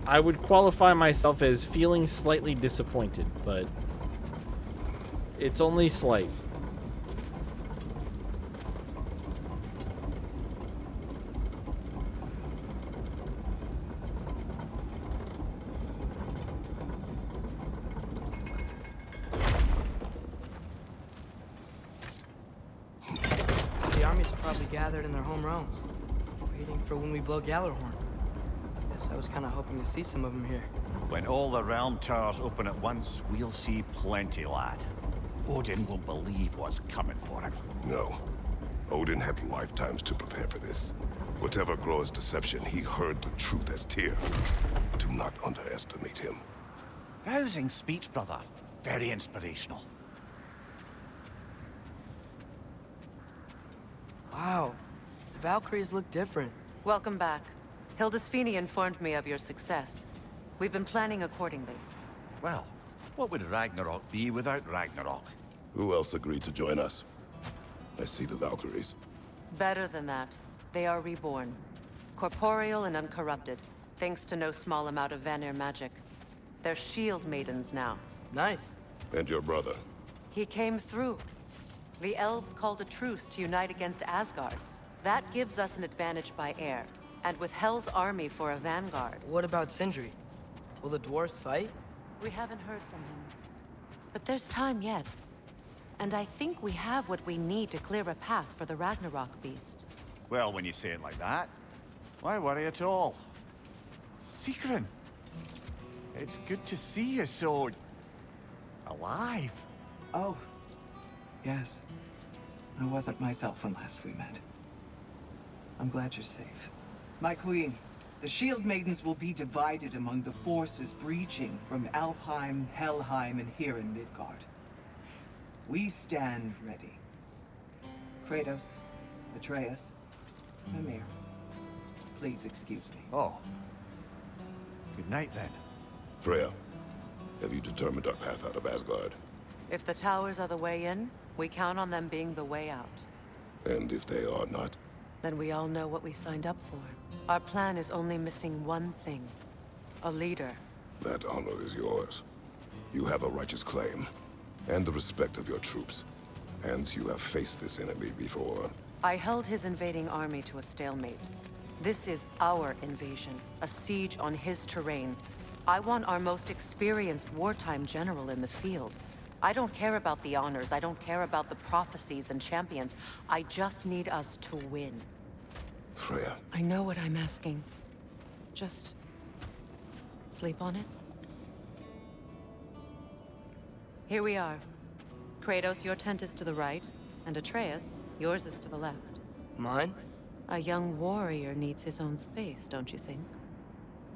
I would qualify myself as feeling slightly disappointed, but it's only slight. The armies are probably gathered in their home realms, waiting for when we blow Gjallarhorn. Guess I was kind of hoping to see some of them here. When all the realm towers open at once, we'll see plenty, lad. Odin won't believe what's coming for him. No. Odin had lifetimes to prepare for this. Whatever Groa's deception, he heard the truth as Tyr. Do not underestimate him. Rousing speech, brother. Very inspirational. Wow, the Valkyries look different. Welcome back. Hildisfini informed me of your success. We've been planning accordingly. Well, what would Ragnarok be without Ragnarok? Who else agreed to join us? I see the Valkyries. Better than that. They are reborn. Corporeal and uncorrupted, thanks to no small amount of Vanir magic. They're shield maidens now. Nice. And your brother. He came through. The elves called a truce to unite against Asgard. That gives us an advantage by air, and with Hell's army for a vanguard. What about Sindri? Will the dwarves fight? We haven't heard from him. But there's time yet. And I think we have what we need to clear a path for the Ragnarok beast. Well, when you say it like that, why worry at all? Sigrun, it's good to see you so... alive. Oh, yes. I wasn't myself when last we met. I'm glad you're safe. My queen, the Shield Maidens will be divided among the forces breaching from Alfheim, Helheim, and here in Midgard. We stand ready. Kratos, Atreus, Mimir, please excuse me. Oh. Good night, then. Freya, have you determined our path out of Asgard? If the towers are the way in, we count on them being the way out. And if they are not? Then we all know what we signed up for. Our plan is only missing one thing. A leader. That honor is yours. You have a righteous claim, and the respect of your troops. And you have faced this enemy before. I held his invading army to a stalemate. This is our invasion, a siege on his terrain. I want our most experienced wartime general in the field. I don't care about the honors, I don't care about the prophecies and champions. I just need us to win. Freya. I know what I'm asking. Just... sleep on it? Here we are. Kratos, your tent is to the right, and Atreus, yours is to the left. Mine? A young warrior needs his own space, don't you think?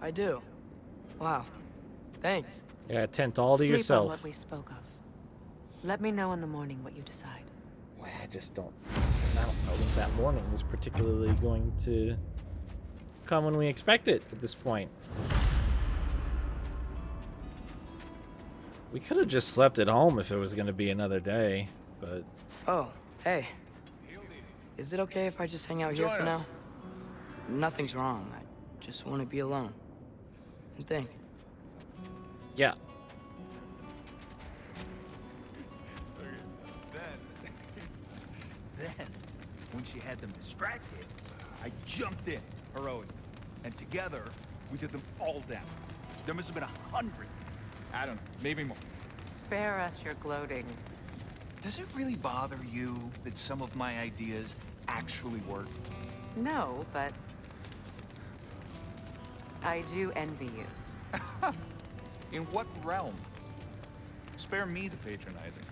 I do. Wow. Thanks. Yeah, tent all to Sleep on yourself. what we spoke of. Let me know in the morning what you decide. Well, I don't know if that morning is particularly going to come when we expect it at this point. We could have just slept at home if it was going to be another day, but... Oh, hey. Is it okay if I just hang out here for now? Nothing's wrong. I just want to be alone. And think. yeah. Then, once you had them distracted, I jumped in, heroic. And together, we took them all down. There must have been 100. I don't know, maybe more. Spare us your gloating. Does it really bother you that some of my ideas actually work? No, but... I do envy you. In what realm? Spare me the patronizing.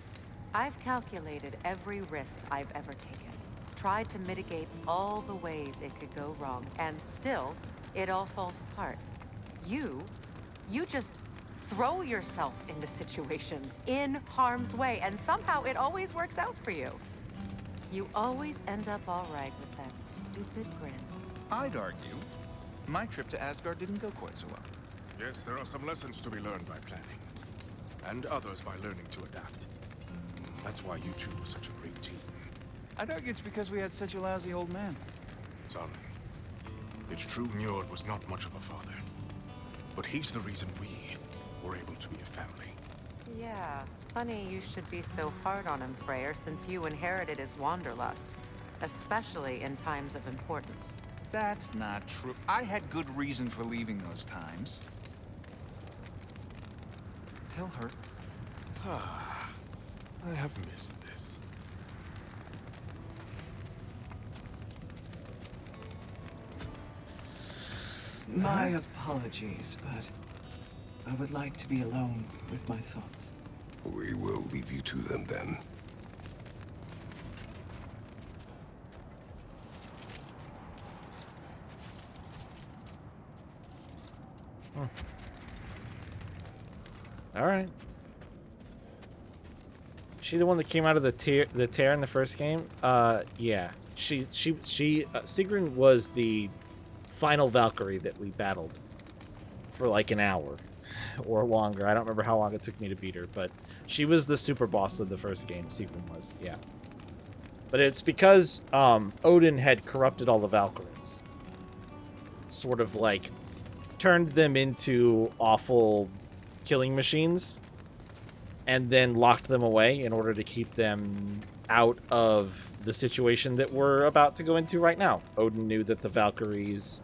I've calculated every risk I've ever taken. Tried to mitigate all the ways it could go wrong, and still, it all falls apart. You just throw yourself into situations in harm's way, and somehow it always works out for you. You always end up all right with that stupid grin. I'd argue my trip to Asgard didn't go quite so well. Yes, there are some lessons to be learned by planning, and others by learning to adapt. That's why you two were such a great team. I'd argue it's because we had such a lousy old man. Son, it's true Njord was not much of a father. but he's the reason we were able to be a family. Yeah, funny you should be so hard on him, Freyr, since you inherited his wanderlust, especially in times of importance. That's not true. I had good reason for leaving those times. Tell her. I have missed this. My apologies, but I would like to be alone with my thoughts. We will leave you to them then. All right. She the one that came out of the tear in the first game? Yeah. Sigrun was the final Valkyrie that we battled for like an hour or longer. I don't remember how long it took me to beat her, but she was the super boss of the first game. Sigrun was, yeah. But it's because Odin had corrupted all the Valkyries, sort of like turned them into awful killing machines, and then locked them away in order to keep them out of the situation that we're about to go into right now. Odin knew that the Valkyries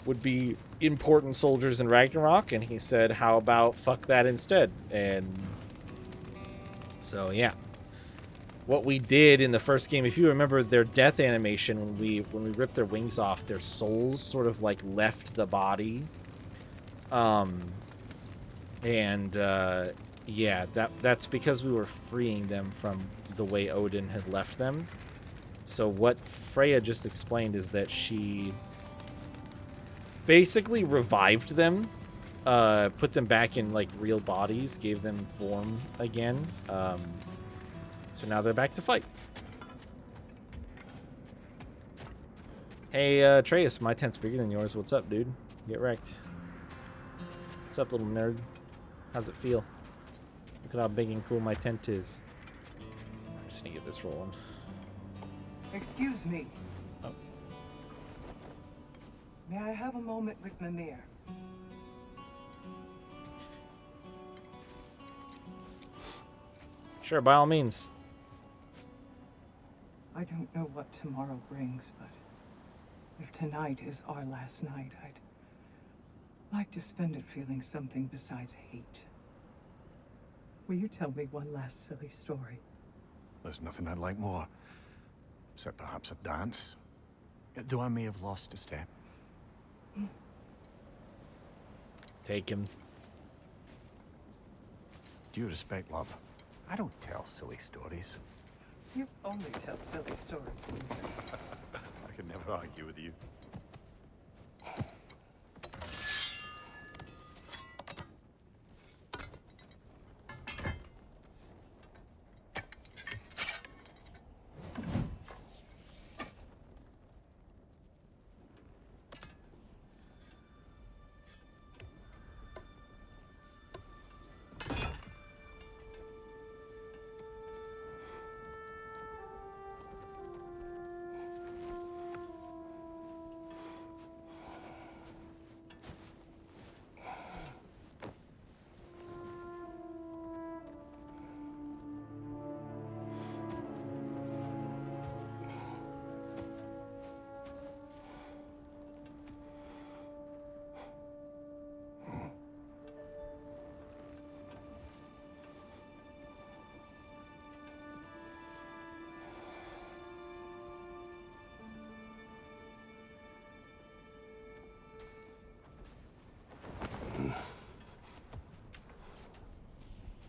would be important soldiers in Ragnarok, and he said, how about fuck that instead? And so, yeah. What we did in the first game, if you remember their death animation, when we ripped their wings off, their souls sort of like left the body. Yeah, that's because we were freeing them from the way Odin had left them. So what Freya just explained is that she basically revived them, put them back in like real bodies, gave them form again. So now they're back to fight. Hey, Atreus, my tent's bigger than yours. What's up, dude? Get wrecked. What's up, little nerd? How's it feel? Look at how big and cool my tent is. I'm just gonna get this rolling. Excuse me. Oh. May I have a moment with Mimir? Sure, by all means. I don't know what tomorrow brings, but if tonight is our last night, I'd like to spend it feeling something besides hate. Will you tell me one last silly story? There's nothing I'd like more. Except perhaps a dance. Though I may have lost a step. Take him. Due respect, love. I don't tell silly stories. You only tell silly stories, Mimir. I can never argue with you.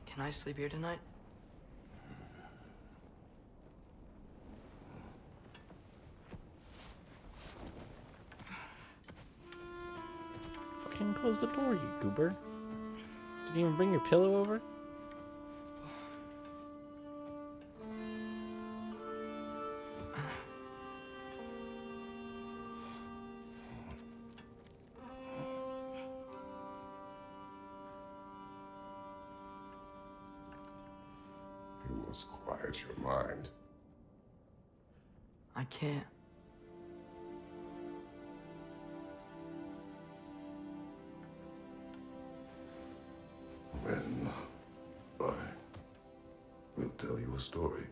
Can I sleep here tonight? Fucking close the door, you goober. Didn't even bring your pillow over? You must quiet your mind. I can't. story.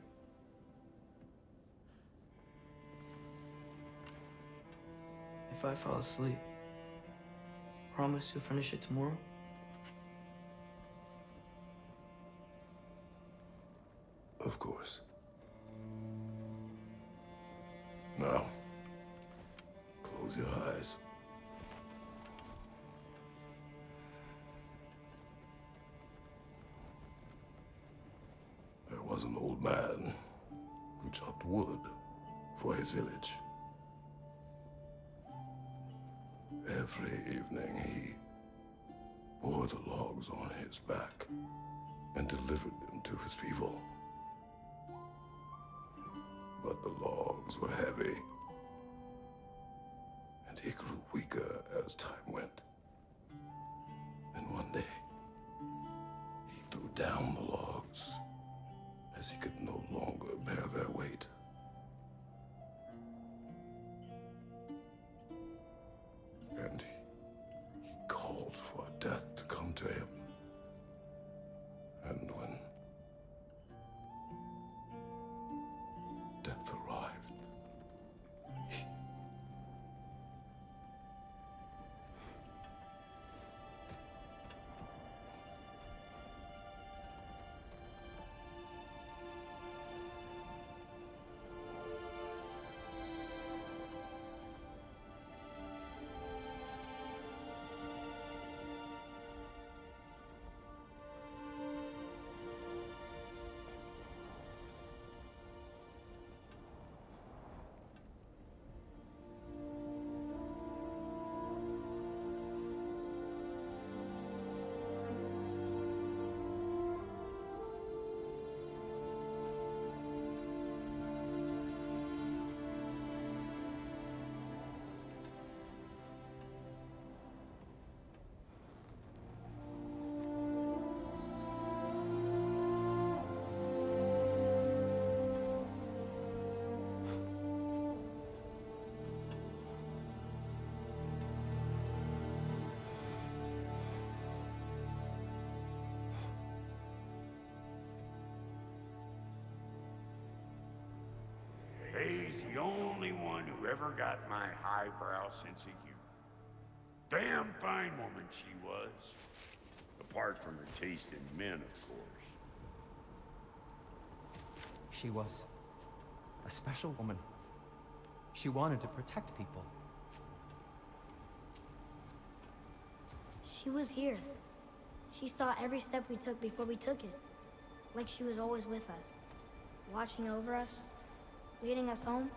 If I fall asleep, promise you'll finish it tomorrow? Of course. Now, close your eyes. There was an old man who chopped wood for his village. Every evening he bore the logs on his back and delivered them to his people. But the logs were heavy, and he grew weaker as time went. And one day, he threw down the logs as he could no longer bear their weight. And he called for death to come to him. And when death arrived, He's the only one who ever got my highbrow sense of humor. Damn fine woman she was. Apart from her taste in men, of course. She was a special woman. She wanted to protect people. She was here. She saw every step we took before we took it. Like she was always with us. Watching over us. Leading us home.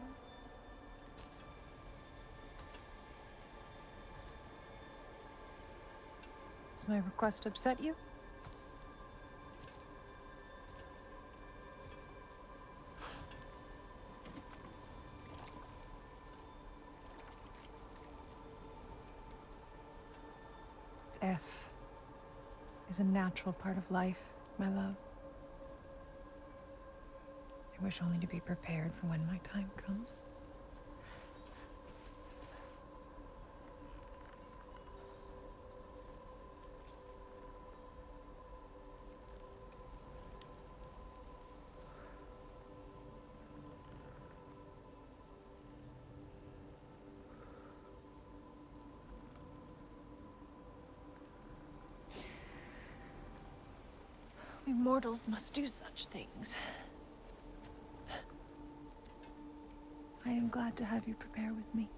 Does my request upset you? Death is a natural part of life, my love. I wish only to be prepared for when my time comes. We mortals must do such things. I am glad to have you prepare with me.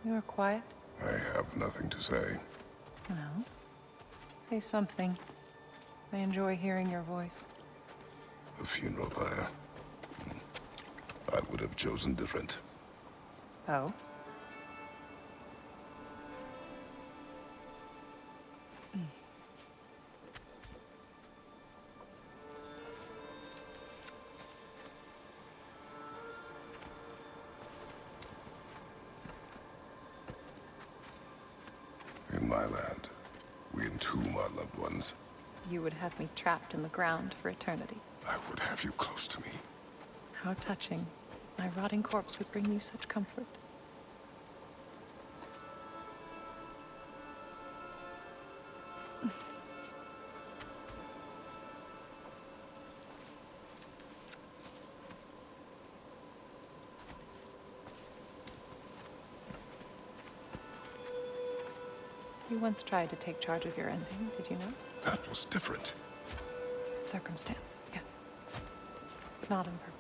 You are quiet? I have nothing to say. Well, say something. I enjoy hearing your voice. The funeral pyre. I would have chosen different. Oh? In my land, we entomb our loved ones you would have me trapped in the ground for eternity. I would have you close to me. How touching. My rotting corpse would bring you such comfort. You once tried to take charge of your ending, did you know? That was different. Circumstance, yes. But not on purpose.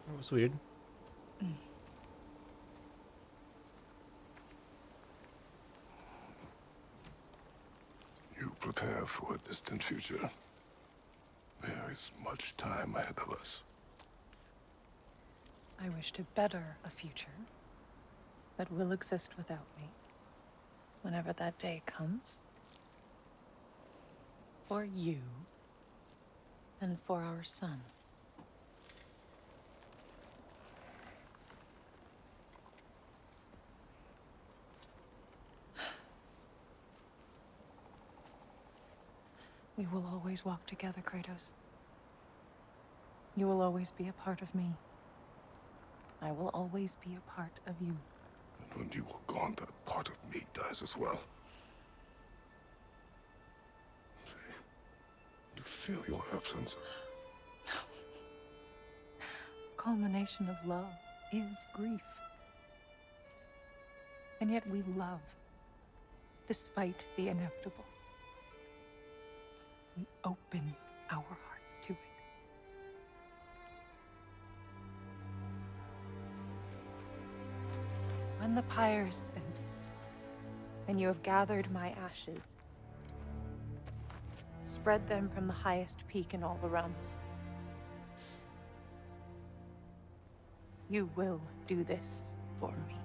That was weird. You prepare for a distant future. There is much time ahead of us. I wish to better a future that will exist without me. Whenever that day comes. For you. And for our son. We will always walk together, Kratos. You will always be a part of me. I will always be a part of you. And when you are gone, that part of me dies as well. You feel your absence. Culmination of love is grief. And yet we love, despite the inevitable. We open our hearts to it. When the pyre is spent, and you have gathered my ashes, spread them from the highest peak in all the realms. You will do this for me.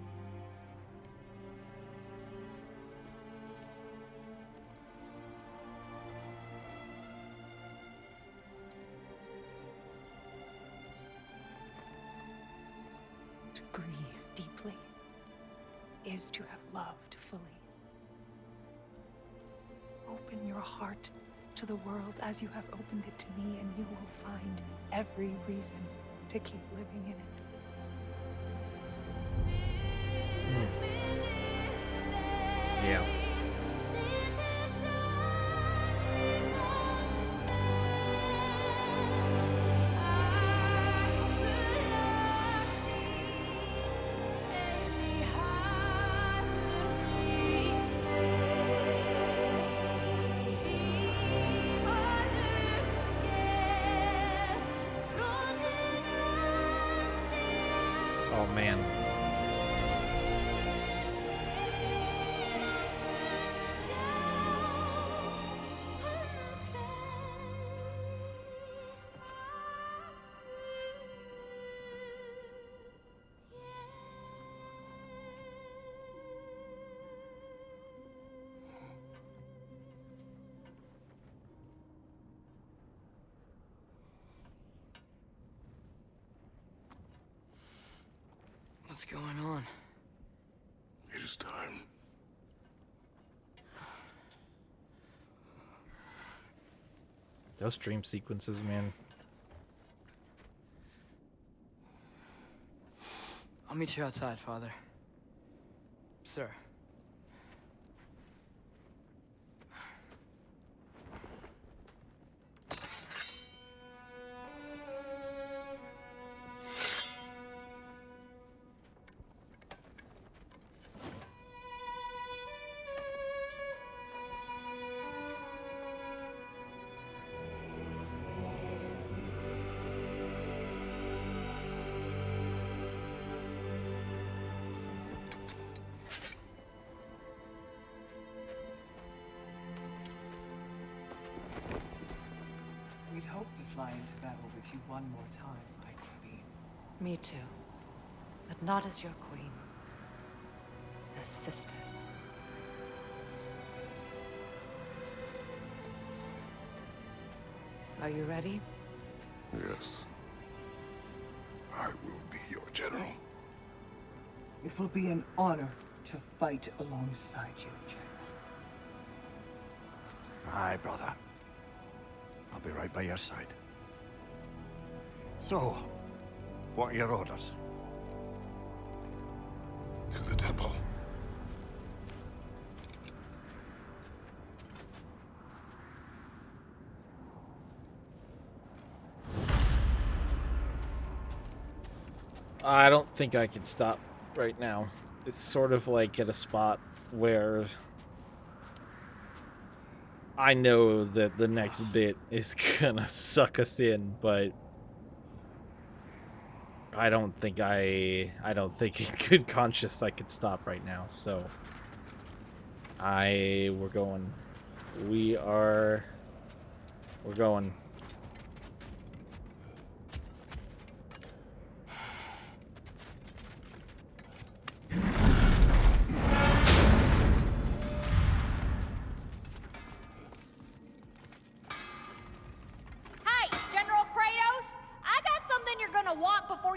To grieve deeply is to have loved fully. Open your heart to the world as you have opened it to me, and you will find every reason to keep living in it. Yeah. Oh man. What's going on? It is time. Those dream sequences, man. I'll meet you outside, Father. Sir. We'd hoped to fly into battle with you one more time, my queen. Me too. But not as your queen. As sisters. Are you ready? Yes. I will be your general. It will be an honor to fight alongside you, General. Aye, brother. I'll be right by your side. So, what are your orders? To the temple. I don't think I can stop right now. It's sort of like at a spot where I know that the next bit is gonna suck us in, but I don't think in good conscience I could stop right now. So we're going. We're going.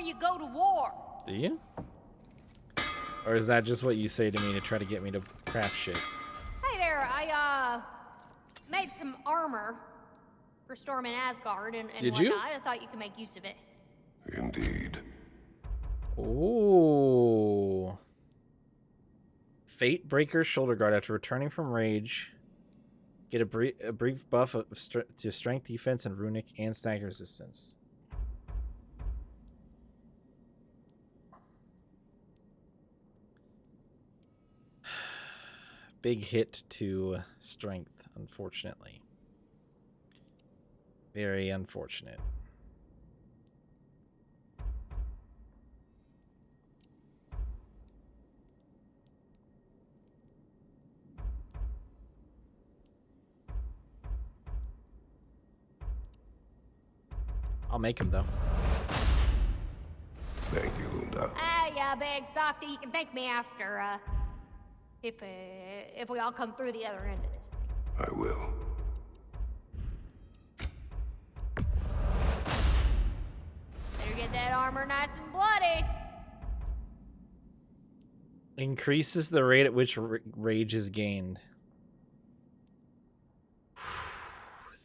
You go to war. Do you? Or is that just what you say to me to try to get me to craft shit? Hey there, I made some armor for storming Asgard and Did whatnot. you? I thought you could make use of it. Indeed. Ooh. Fate Breaker Shoulder Guard. After returning from rage, get a brief buff to strength, defense, and runic and stagger resistance. Big hit to strength, unfortunately. Very unfortunate. I'll make him, though. Thank you, Lunda. Ah, yeah, big softy. You can thank me after, if we all come through the other end of this thing. I will. Better get that armor nice and bloody. Increases the rate at which rage is gained.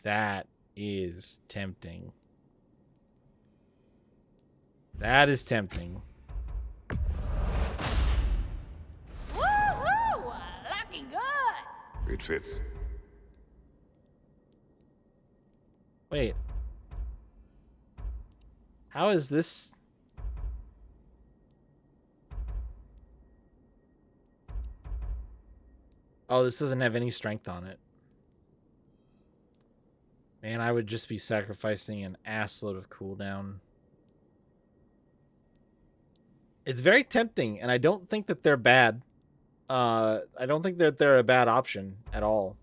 That is tempting. That is tempting. Woohoo! Looking good. It fits. Wait. How is this? Oh, this doesn't have any strength on it. Man, I would just be sacrificing an assload of cooldown. It's very tempting, and I don't think that they're bad. I don't think that they're a bad option at all.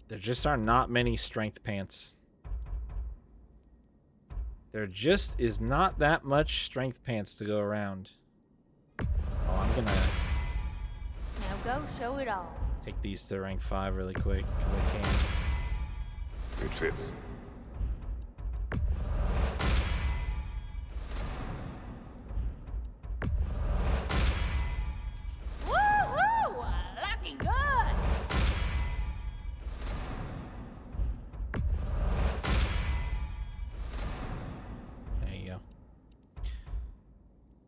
There just are not many strength pants. There just is not that much strength pants to go around. Oh, I'm gonna Now go show it all. take these to rank 5 really quick, because I can. It fits. Woohoo! Looking good. There you go.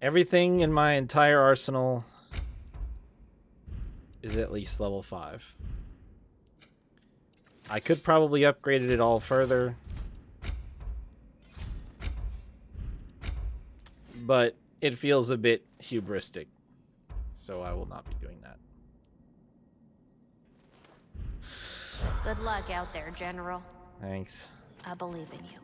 Everything in my entire arsenal is at least level 5. I could probably upgrade it all further, but it feels a bit hubristic, so I will not be doing that. Good luck out there, General. Thanks. I believe in you.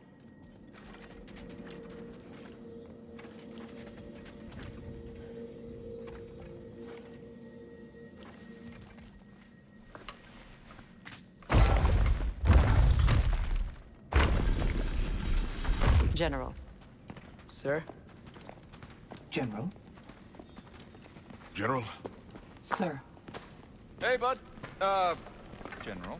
General, Sir? General? General? Sir. Hey, bud. General.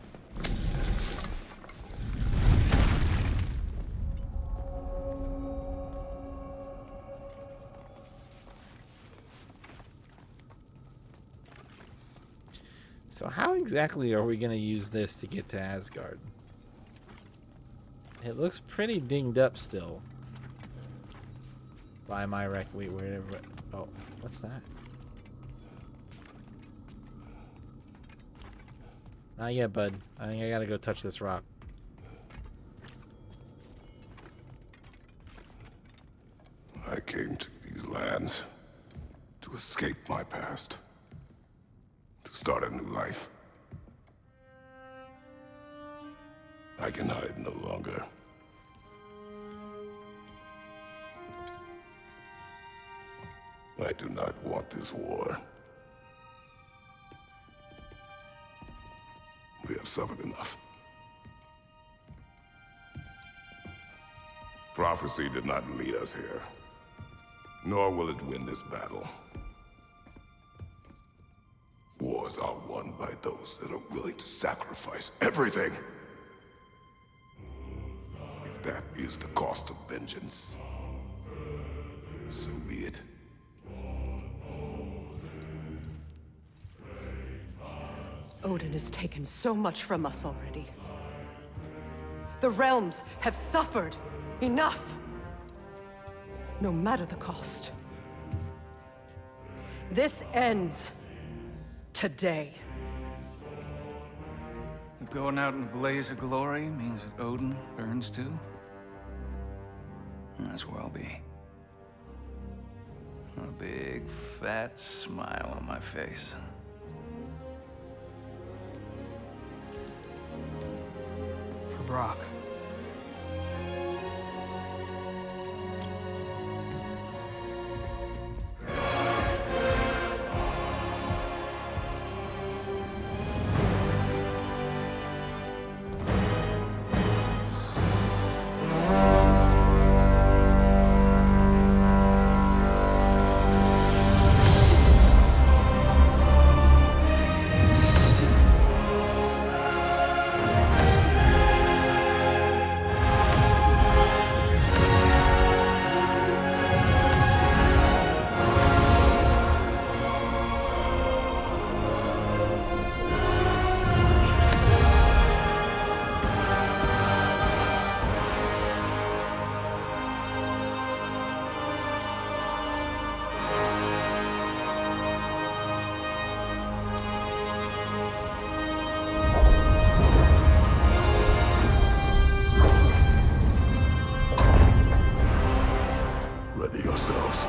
So how exactly are we going to use this to get to Asgard? It looks pretty dinged up still. By my wait, whatever. Oh, what's that? Not yet, bud. I think I gotta go touch this rock. I came to these lands to escape my past, to start a new life. I can hide no longer. I do not want this war. We have suffered enough. Prophecy did not lead us here, nor will it win this battle. Wars are won by those that are willing to sacrifice everything. If that is the cost of vengeance, so be it. Odin has taken so much from us already. The realms have suffered enough. No matter the cost. This ends today. If going out in a blaze of glory means that Odin burns too, that's where I'll be. A big, fat smile on my face. For Brock. Ready yourselves.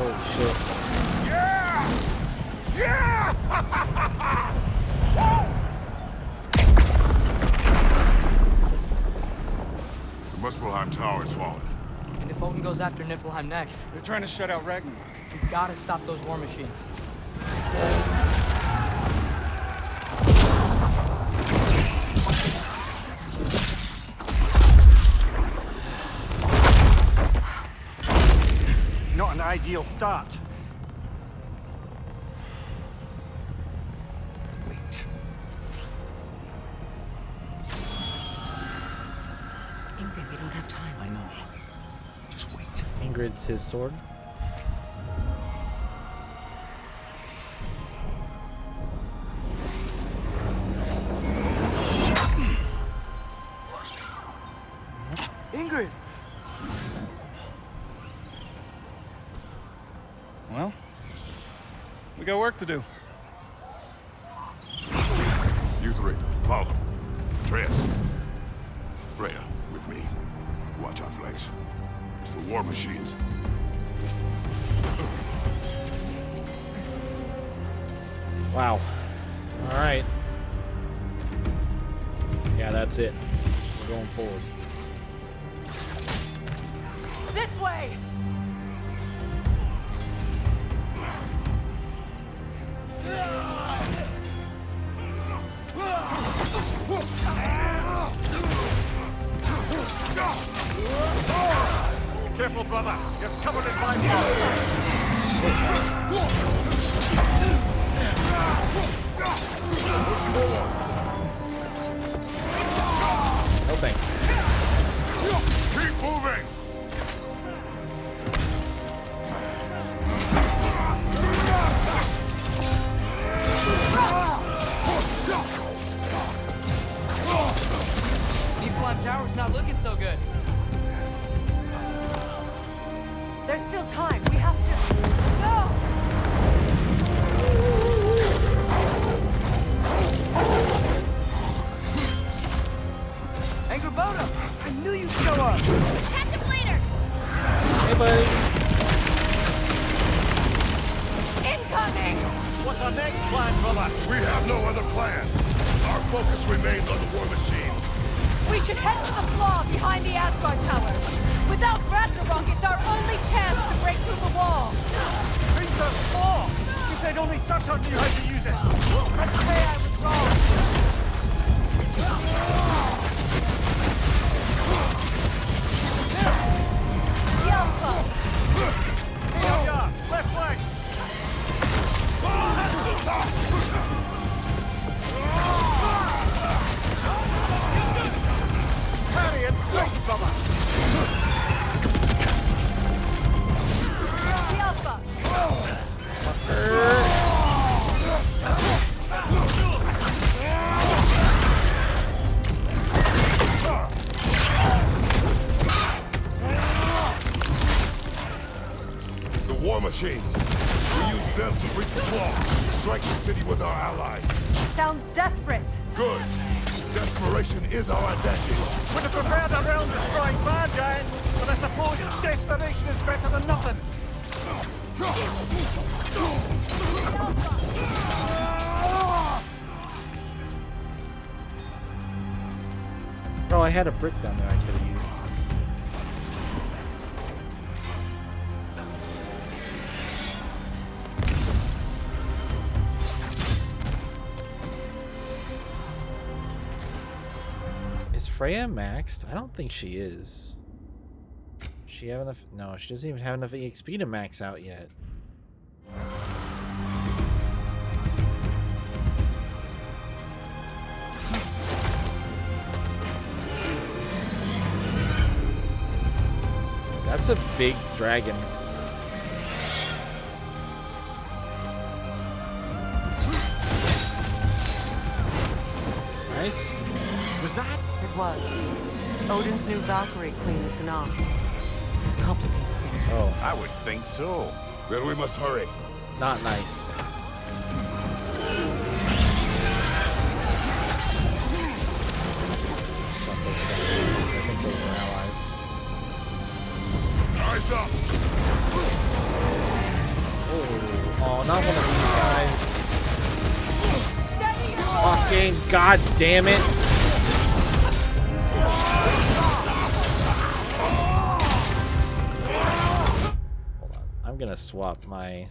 Oh shit. The Muspelheim Tower is fallen. And if Odin goes after Niflheim next, They're trying to shut out Ragnarok. we gotta stop those war machines. Not an ideal start. Wait. Ingrid, we don't have time. I know. Just wait. Ingrid's his sword. Ingrid! Well, we got work to do. You three, Paulo, Atreus, Freya, with me. Watch our flanks. To the war machines. Wow. All right. Yeah, that's it. going forward. This way! Careful, brother. You're covered in my No thank you. Keep moving! Niflheim Tower's not looking so good. There's still time. We have to... No! Angrboda! I knew you'd show up! Catch up later! Hey, buddy. Incoming! What's our next plan, brother? We have no other plan. Our focus remains on the war machines. We should head to the flaw behind the Asgard Tower. Without Ragnarok, it's our only chance to break through the wall. Princess Claw! You said only Sartor knew how to use it. Let's say I was wrong. Yelpa! Here we are! Left flank! Parry and strike, brother! Yelpa! The war machines. We use them to breach the wall. Strike the city with our allies. Sounds desperate. Good. Desperation is our advantage. Would have preferred a realm-destroying bad giant, but I suppose desperation is better than nothing. Bro, I had a brick down there I could have used. Is Freya maxed? I don't think she is. Does she have enough? No, she doesn't even have enough EXP to max out yet. That's a big dragon. Nice. Was that? It was. Odin's new Valkyrie queen is Gná. This complicates things. Oh, I would think so. Then we must hurry. not nice. I think those were allies. Eyes up. Oh, not one of these guys. Fucking god damn it. Hold on. I'm gonna swap my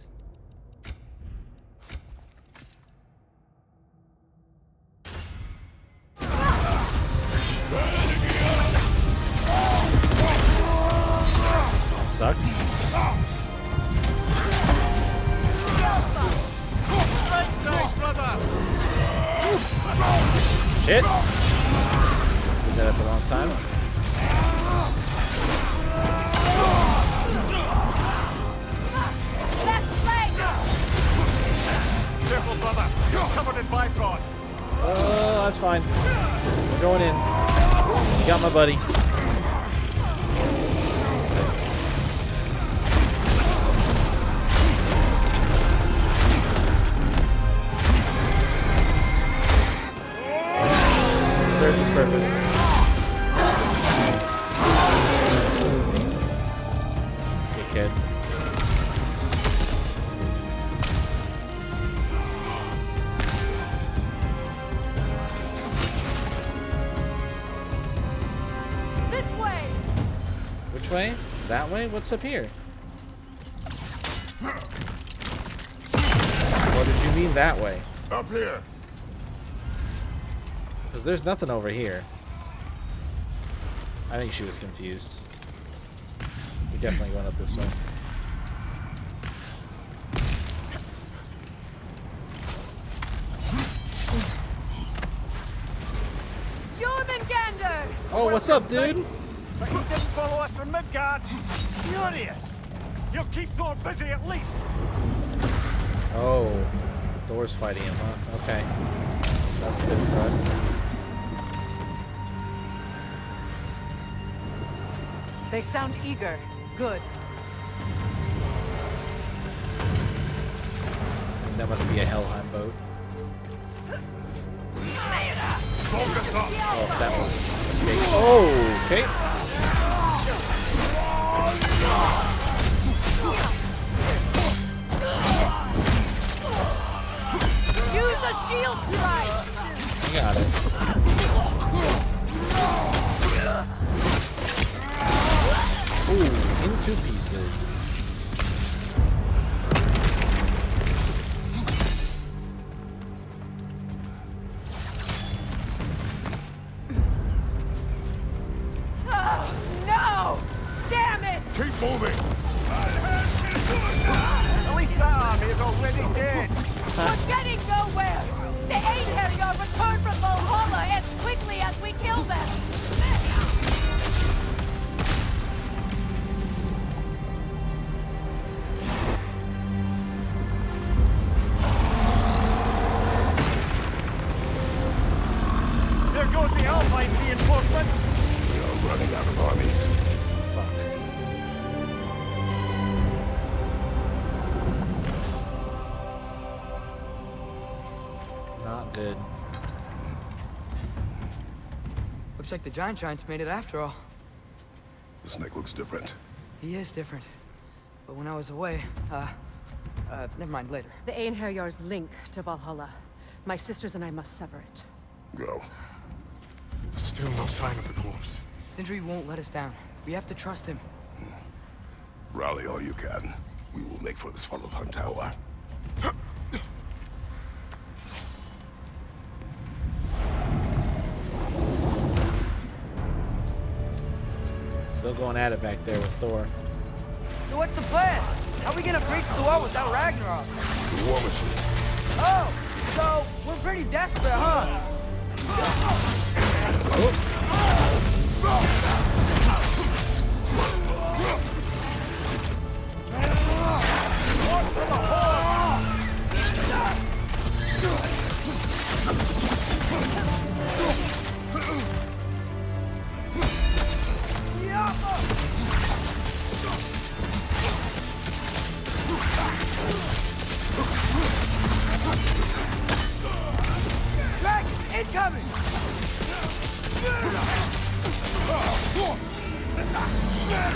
sucked. Shit. Did that at the wrong time. Careful, brother. You're covered in Bifrost. That's fine. We're going in. You got my buddy. Serve this purpose. Dickhead. way? That way? What's up here? Or did you mean that way? Up here. Because there's nothing over here. I think she was confused. We're definitely going up this way. Jormungandr! Oh, what's up, dude? But you didn't follow us from Midgard. Furious. You'll keep Thor busy at least. Oh, Thor's fighting him, huh? Okay. That's good for us. They sound eager. Good. That must be a Helheim boat. Focus up. Oh, that was a mistake. Oh, okay. Use a shield strike! Got it. Ooh, into pieces. No! Damn it! Keep moving. At least that army is already dead. We're getting nowhere! The Einherjar return from Valhalla as quickly as we kill them! There goes the Alpine reinforcements. We are running out of armies. Fuck. Not good. Looks like the Giants made it after all. The snake looks different. He is different. But when I was away, never mind, later. The Einherjar's link to Valhalla. My sisters and I must sever it. Go. Still no sign of the corpse. Sindri won't let us down. We have to trust him. Rally all you can. We will make for this Svartalfheim tower. Still going at it back there with Thor. So what's the plan? How are we gonna breach the wall without Ragnarok? The war machine. Oh, so we're pretty desperate, huh? Dragon, incoming!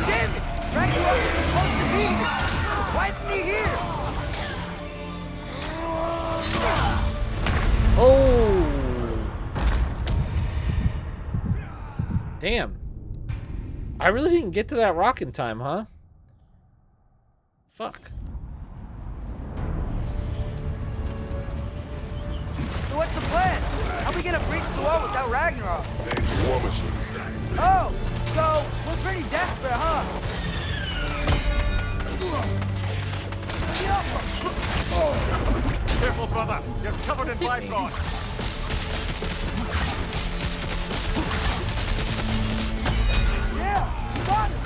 Damn it! Ragnarok is supposed to be here! Why isn't he here? Oh! Damn. I really didn't get to that rock in time, huh? Fuck. So what's the plan? How are we gonna breach the wall without Ragnarok? War machines. Oh, so we're pretty desperate, huh? Careful, brother. You're covered in Bifrost. Yeah, got it!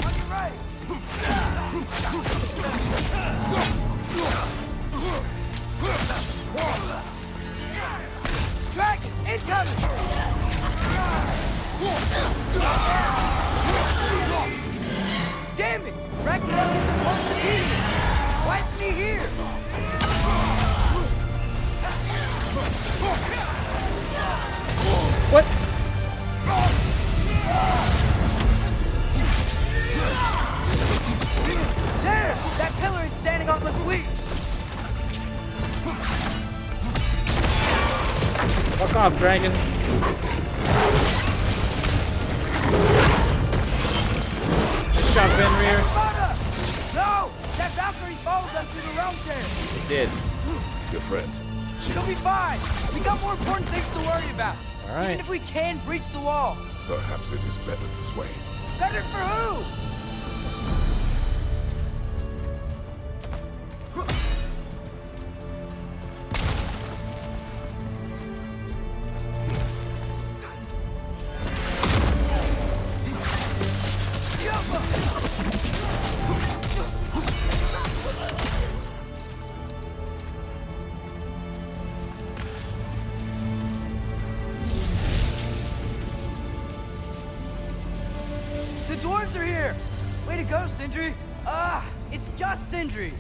On your right! Dragon, incoming! Damn it! Ragnarok is supposed to be here! Why isn't he here? What? There! That pillar is standing on the fleet! Fuck off, dragon. Shot Fenrir. No! That Valkyrie followed us to the realm there! It did. Your friend. She'll be fine! We got more important things to worry about! Alright. Even if we can breach the wall! Perhaps it is better this way. Better for who? The dwarves are here! Way to go, Sindri! It's just Sindri!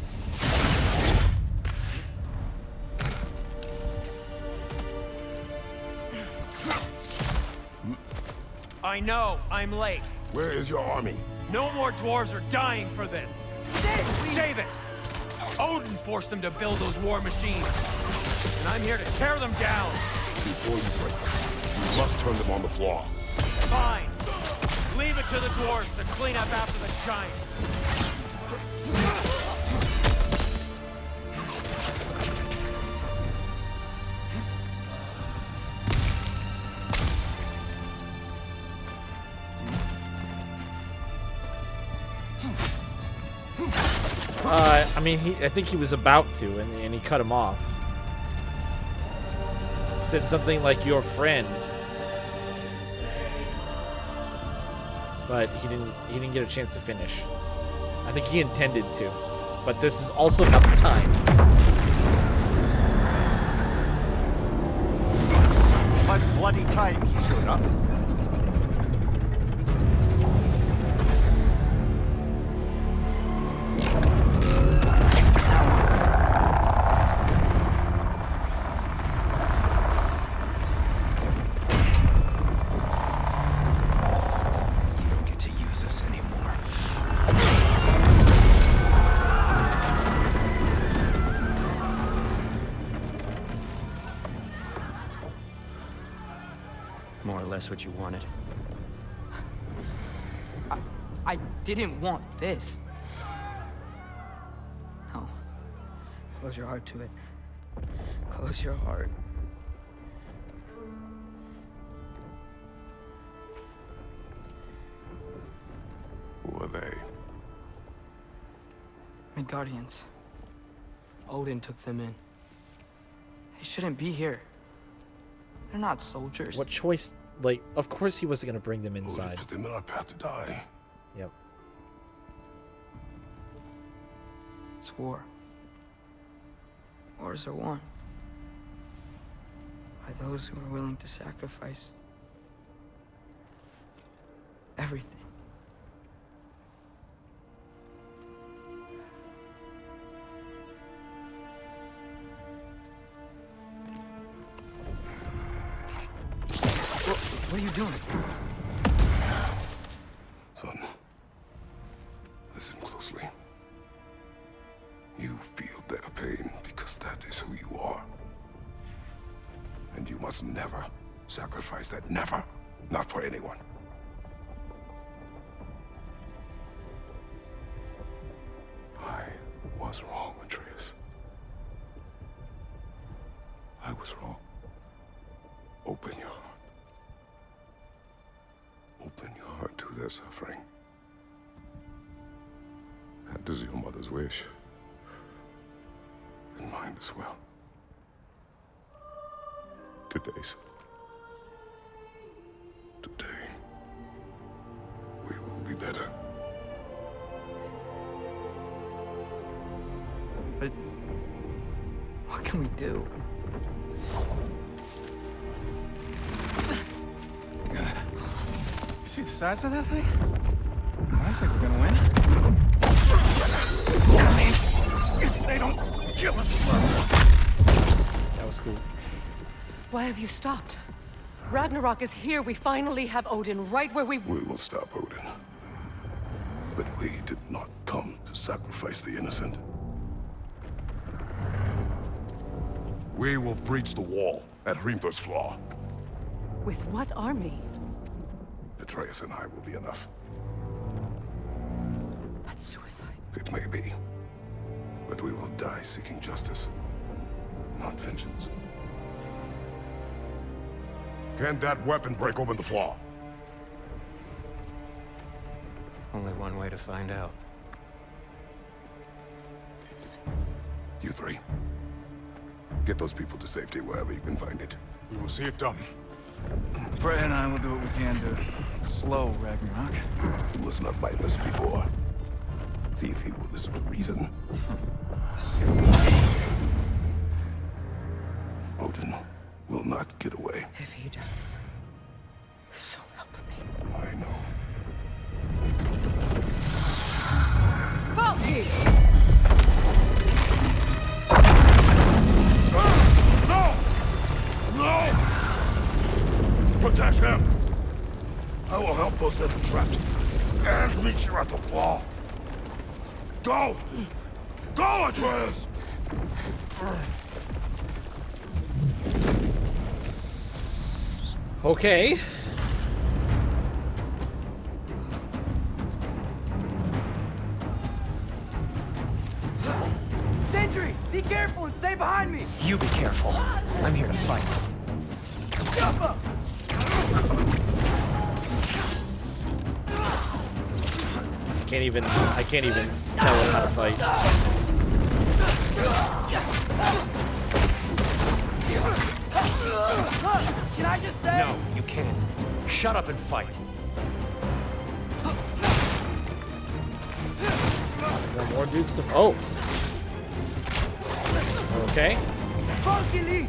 I know, I'm late. Where is your army? No more dwarves are dying for this. Save it! Odin forced them to build those war machines. And I'm here to tear them down. Before you break them, you must turn them on the floor. Fine. Leave it to the dwarves to clean up after the giants. I mean, I think he was about to, and he cut him off. Said something like "your friend," but he didn't get a chance to finish. I think he intended to, but this is also not the time. What bloody time he showed up. What you wanted. I didn't want this. No. Close your heart to it. Close your heart. Who are they? Midgardians. Odin took them in. They shouldn't be here. They're not soldiers. What choice? Like, of course he wasn't gonna bring them inside. Put them in our path to die. Yep. It's war. Wars are won by those who are willing to sacrifice everything. What are you doing? Son, listen closely. You feel their pain because that is who you are. And you must never sacrifice that. Never. Not for anyone. I was wrong, Atreus. I was wrong. Open your heart. Open your heart to their suffering. That is your mother's wish. And mine as well. Today's. Today, we will be better. But what can we do? See the size of that thing? I think we're gonna win. If they don't kill us first. That was cool. Why have you stopped? Ragnarok is here. We finally have Odin right where we... We will stop Odin. But we did not come to sacrifice the innocent. We will breach the wall at Hrimthor's Flaw. With what army? Atreus and I will be enough. That's suicide. It may be. But we will die seeking justice, not vengeance. Can that weapon break open the flaw? Only one way to find out. You three. Get those people to safety wherever you can find it. We will see it done. Freya and I will do what we can to slow Ragnarok. He was not mindless before. See if he will listen to reason. Odin will not get away. If he does, so help me. I know. Valky! No! Protect him! I will help those that are trapped. And meet you at the flaw. Go! Go, Atreus! Okay. Sentry, be careful and stay behind me. You be careful. I'm here to fight. Jump! I can't even tell him how to fight. Can I just say? No, you can't. Shut up and fight. Is there more dudes to oh. Okay. Valkyrie!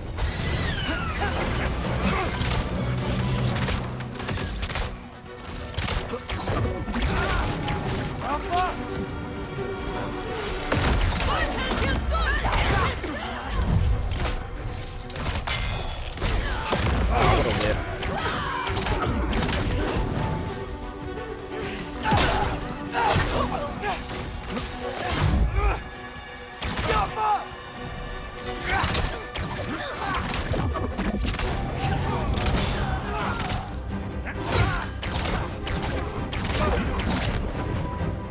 What a whip.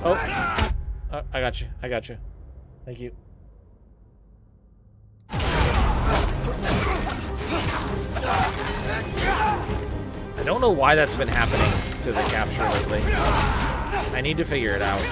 Oh, I got you. I got you. Thank you. I don't know why that's been happening to the capture lately. I need to figure it out.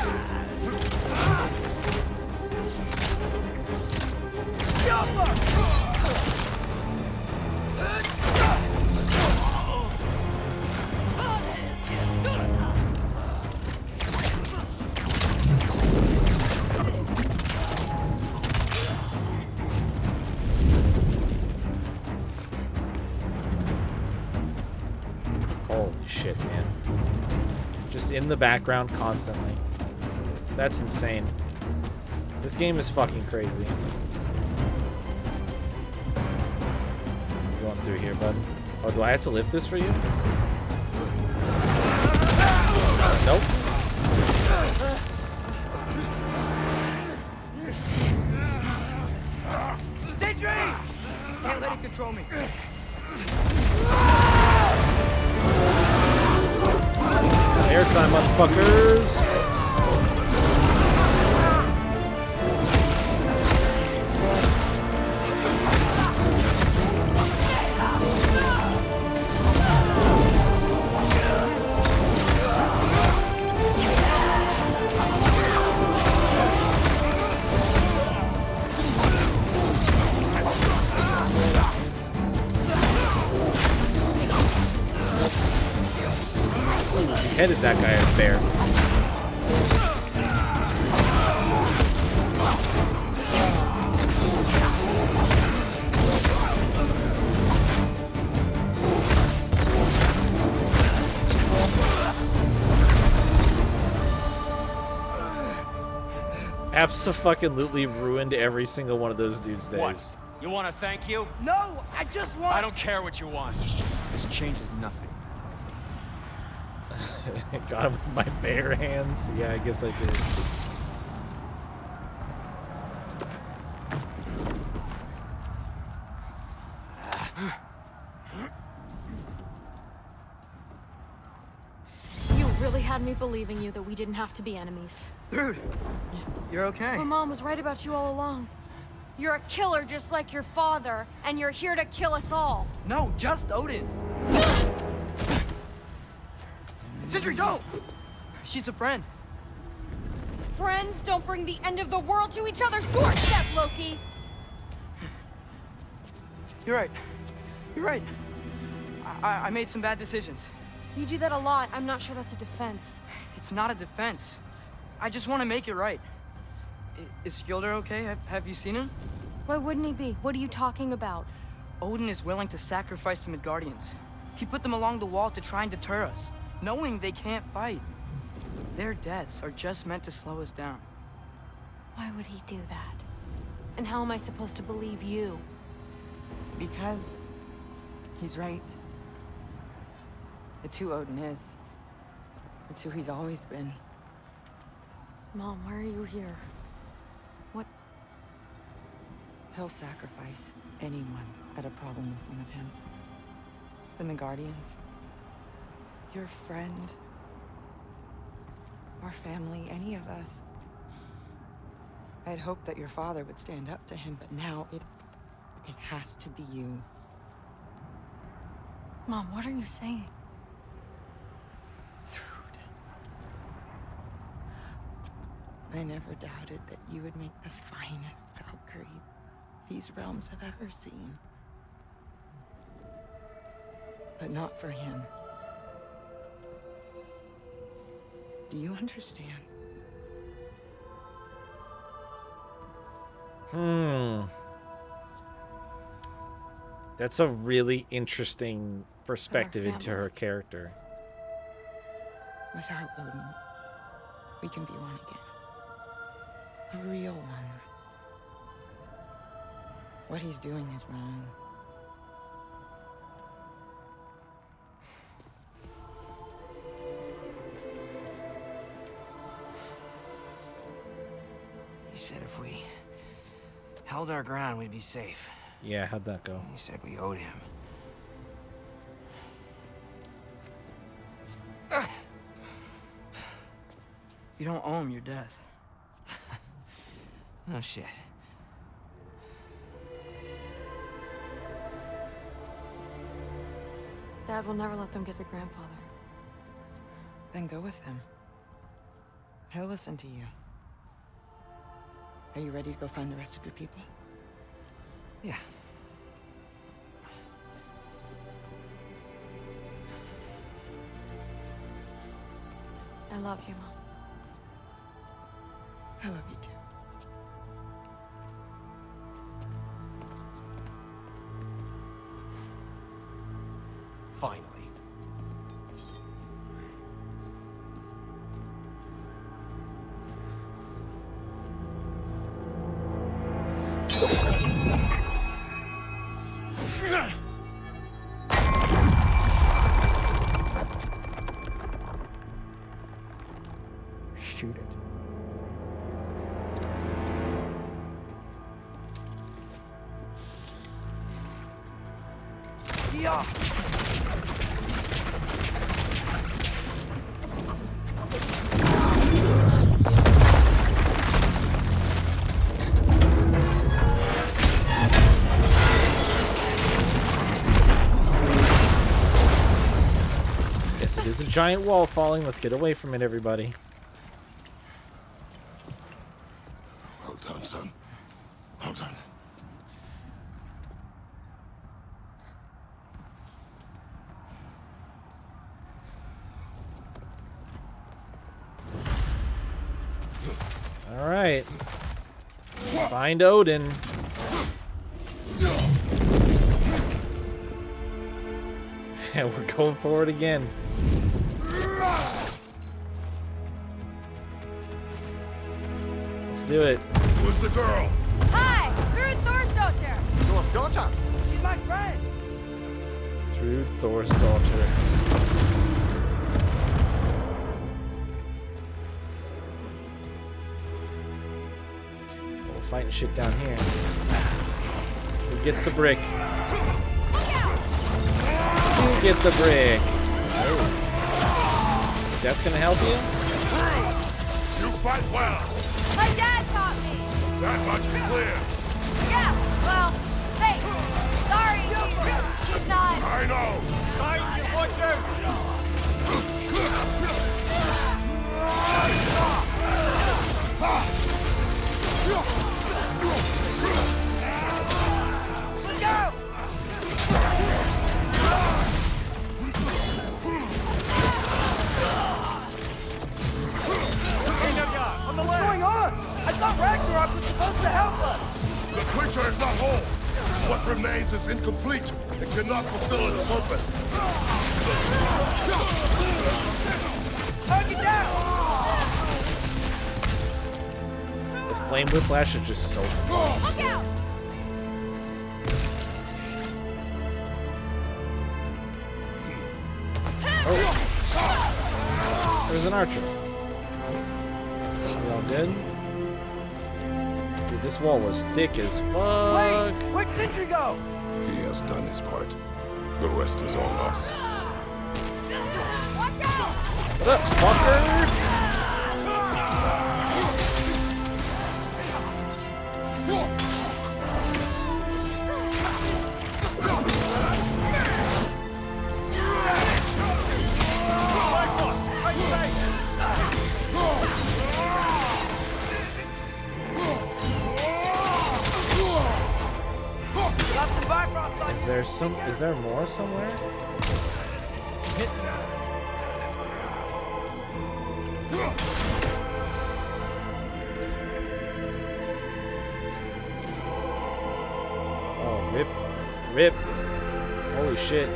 Holy shit, man. Just in the background constantly. That's insane. This game is fucking crazy. Going through here, bud. Oh, do I have to lift this for you? Nope. Sentry! Can't let it control me. Airtime, motherfuckers! Headed that guy at bear. Abso-fucking-lutely ruined every single one of those dudes' days. What? You want to thank you? No, I just want... I don't care what you want. This changes nothing. Got him with my bare hands. Yeah, I guess I did. really had me believing you that we didn't have to be enemies. Dude, you're okay. My mom was right about you all along. You're a killer just like your father, and you're here to kill us all. No, just Odin. Sindri, go! She's a friend. Friends don't bring the end of the world to each other's doorstep, Loki! You're right. You're right. I made some bad decisions. You do that a lot. I'm not sure that's a defense. It's not a defense. I just want to make it right. Is Skilder okay? Have you seen him? Why wouldn't he be? What are you talking about? Odin is willing to sacrifice the Midgardians. He put them along the wall to try and deter us, knowing they can't fight. Their deaths are just meant to slow us down. Why would he do that? And how am I supposed to believe you? Because he's right. It's who Odin is. It's who he's always been. Mom, why are you here? What? He'll sacrifice anyone at a problem in front of him. The Midgardians. Your friend. Our family, any of us. I had hoped that your father would stand up to him, but now it has to be you. Mom, what are you saying? I never doubted that you would make the finest Valkyrie these realms have ever seen. But not for him. Do you understand? That's a really interesting perspective into her character. Without Odin, we can be one again. A real one. What he's doing is wrong. He said if we held our ground, we'd be safe. Yeah, how'd that go? He said we owed him. You don't owe him your death. No shit. Dad will never let them get their grandfather. Then go with him. He'll listen to you. Are you ready to go find the rest of your people? Yeah. I love you, Mom. I love you too. Finally. Shoot it. Yeah. Yes, it is a giant wall falling. Let's get away from it, everybody. Well done, son. Well done. All right. Find Odin. And we're going forward again. Let's do it. Who's the girl? Hi! Through Thor's daughter! Thor's daughter? She's my friend! Through Thor's daughter. We're fighting shit down here. Who gets the brick? Who gets the brick? Oh. that's gonna help you? You fight well. My dad taught me. That much is clear. Yeah, well, hey, sorry, he's not. I know. Behind you, watch out! Look out! On the left. What's going on? I thought Ragnarok was supposed to help us. The creature is not whole. What remains is incomplete. It cannot fulfill its purpose. Target down! The flame whiplash is just so fun. Look out! Oh. There's an archer. We all good? Dude, this wall was thick as fuck. Wait! Where'd Sentry go? He has done his part. The rest is on us. Watch out! What up, fucker? Is there more somewhere? Oh, rip. Rip. Holy shit.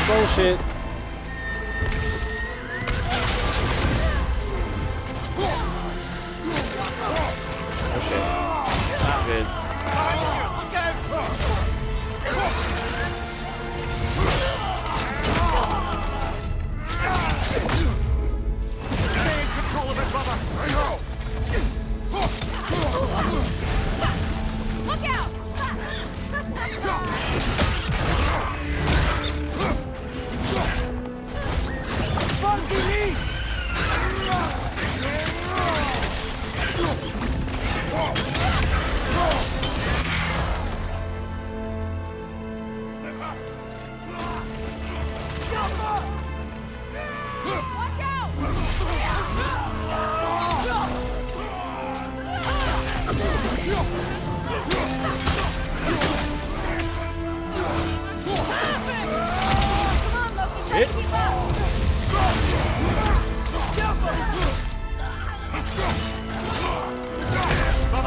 Bullshit. Oh shit. Not good. Stay in control of it, brother. I know. Look out!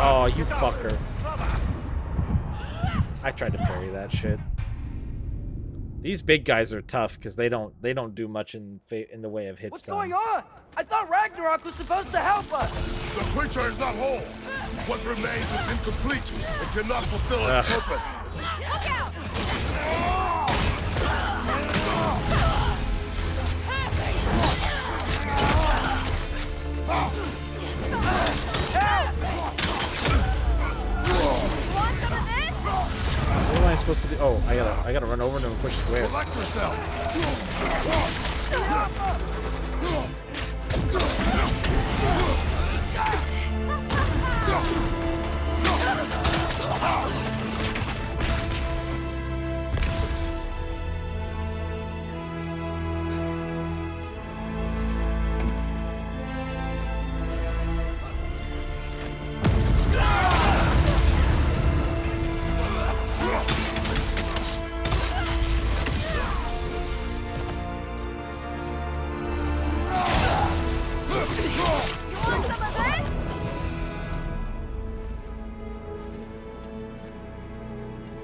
Oh, you fucker. I tried to parry that shit. These big guys are tough because they don't do much in the way of hit stun. What's going on? I thought Ragnarok was supposed to help us. The creature is not whole. What remains is incomplete. It cannot fulfill its purpose. Look out! What am I supposed to do? Oh, I gotta run over to him and push square. Collect yourself.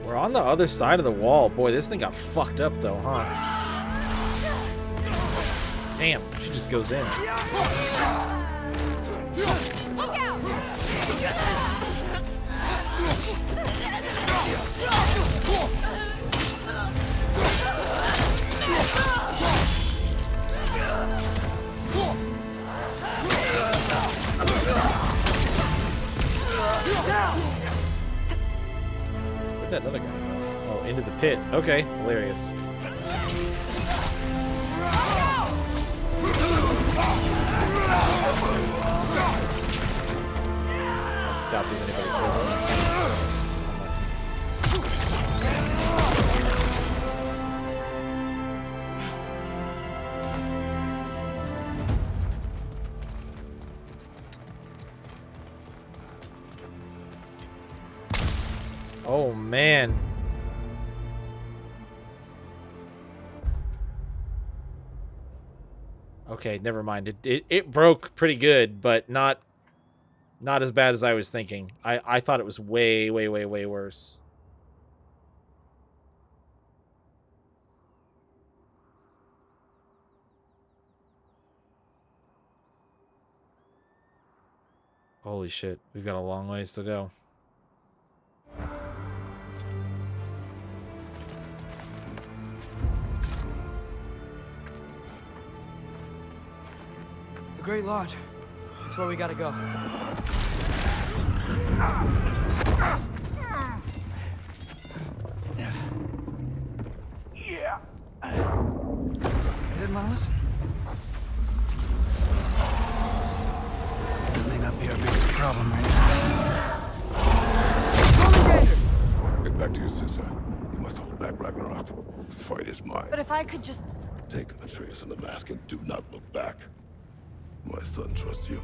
We're on the other side of the wall. Boy, this thing got fucked up though, huh? Damn, she just goes in. Look out! Where'd that other guy go? Oh, into the pit. Okay, hilarious. I doubt there's anybody close. Oh man. Okay, never mind. It broke pretty good, but not as bad as I was thinking. I thought it was way worse. Holy shit, we've got a long ways to go. The Great Lodge. That's where we gotta go. Yeah. You didn't want to listen? That may not be our biggest problem right now. Get back to your sister. You must hold back Ragnarok. This fight is mine. But if I could just... Take Atreus and the mask and do not look back. My son trusts you,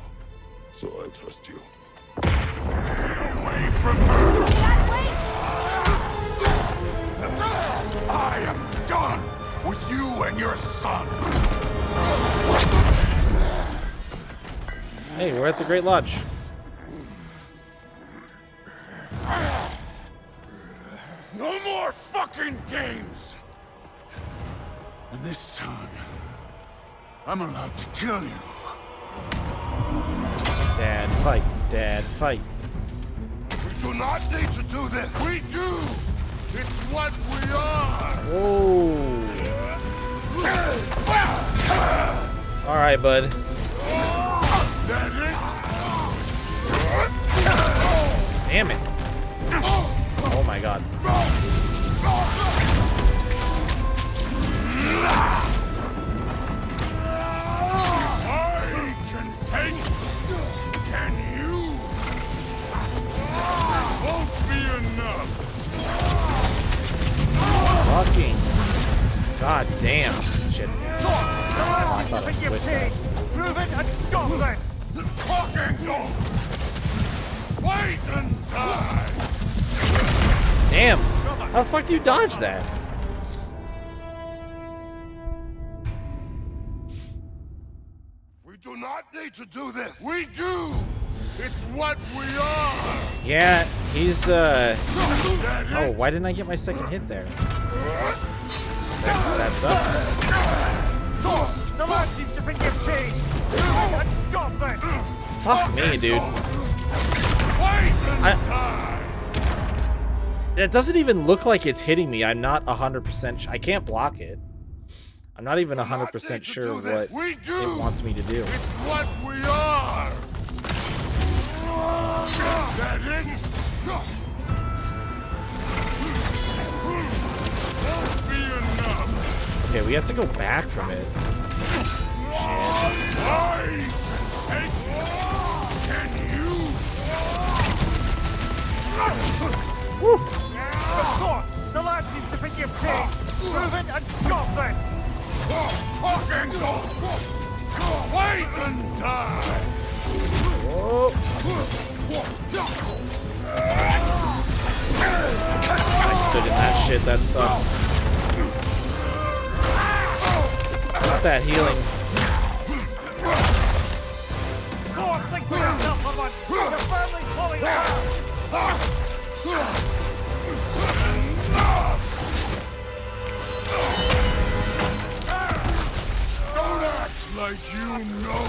so I'll trust you. Away from her! I am done with you and your son! Hey, we're at the Great Lodge. No more fucking games! And this time, I'm allowed to kill you. Dad, fight. Dad, fight. We do not need to do this. We do. It's what we are. Whoa. All right, bud. Damn it. Oh my god. Can you? Won't be enough. Fucking. God damn. Shit. Oh, I thought I switched that. Prove it and stop it. Fucking go. Wait and die. Damn. How the fuck do you dodge that? We do not need to do this. We do. It's what we are. Yeah, he's oh, why didn't I get my second hit there? That's up. The Lord seems to think you've changed. Stop it. Fuck me, dude. It doesn't even look like it's hitting me. I'm not 100% I can't block it. I'm not even 100% sure what it wants me to do. It's what we are. That it? Won't be enough. Okay, we have to go back from it. Can you? Woo. Of course, the lad seems to think you've changed. Prove it and stop it. Fucking go. Wait and die. Whoa. I stood in that shit. That sucks. Not that healing. Go on, think to yourself for once. You're firmly pulling Don't act like you know.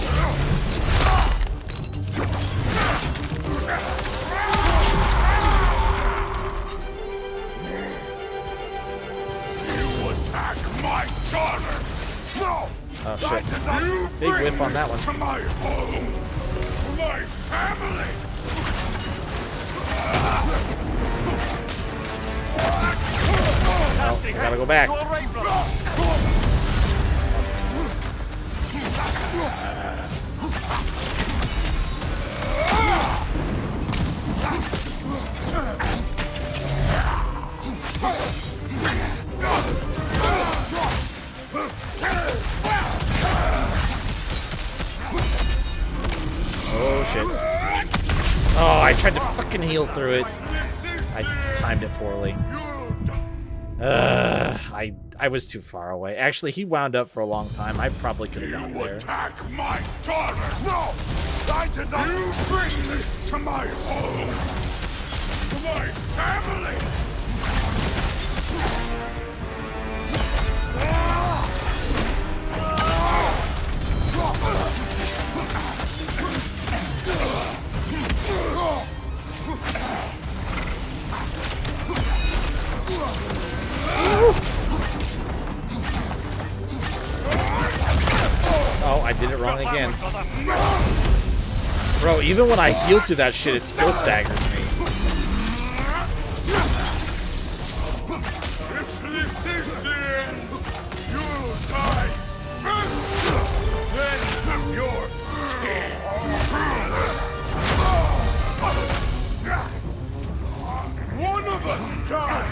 You attack my daughter. No. Oh shit. Big whiff on that one. To my home. My family. go back. You all right, brother? Oh shit. Oh, I tried to fucking heal through it. I timed it poorly. I was too far away. Actually, he wound up for a long time. I probably could have gotten there. Attack my daughter! No! I did not! You bring this to my home! To my family! Oh, I did it wrong again. Bro, even when I heal through that shit, it still staggers me. If this is the end, you'll die first! Then you're dead! One of us dies!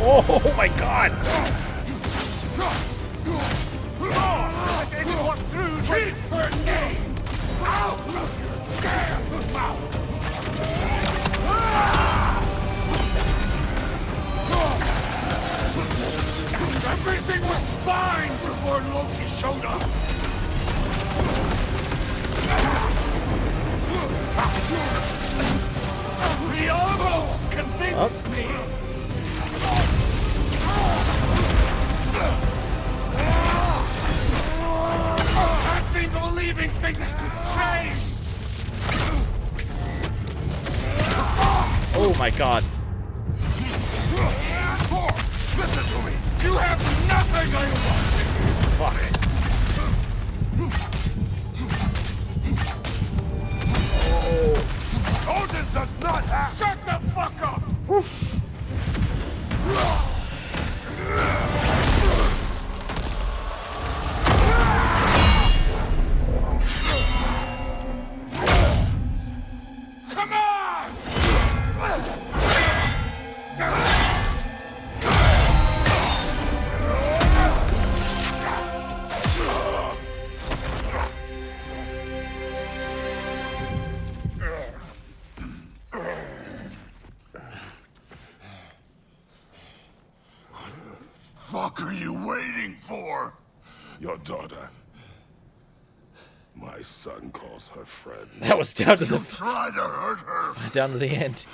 Oh my god! Keep her name out of your damn mouth! Everything was fine before Loki showed up! He almost convinced me! I've been believing things change! Oh my god. Listen to me! You have nothing I want! Fuck. Odin does not have... Shut the fuck up! Come on! What the fuck are you waiting for? Your daughter. My son calls her friend. That was down to the Try to hurt her. down to the end.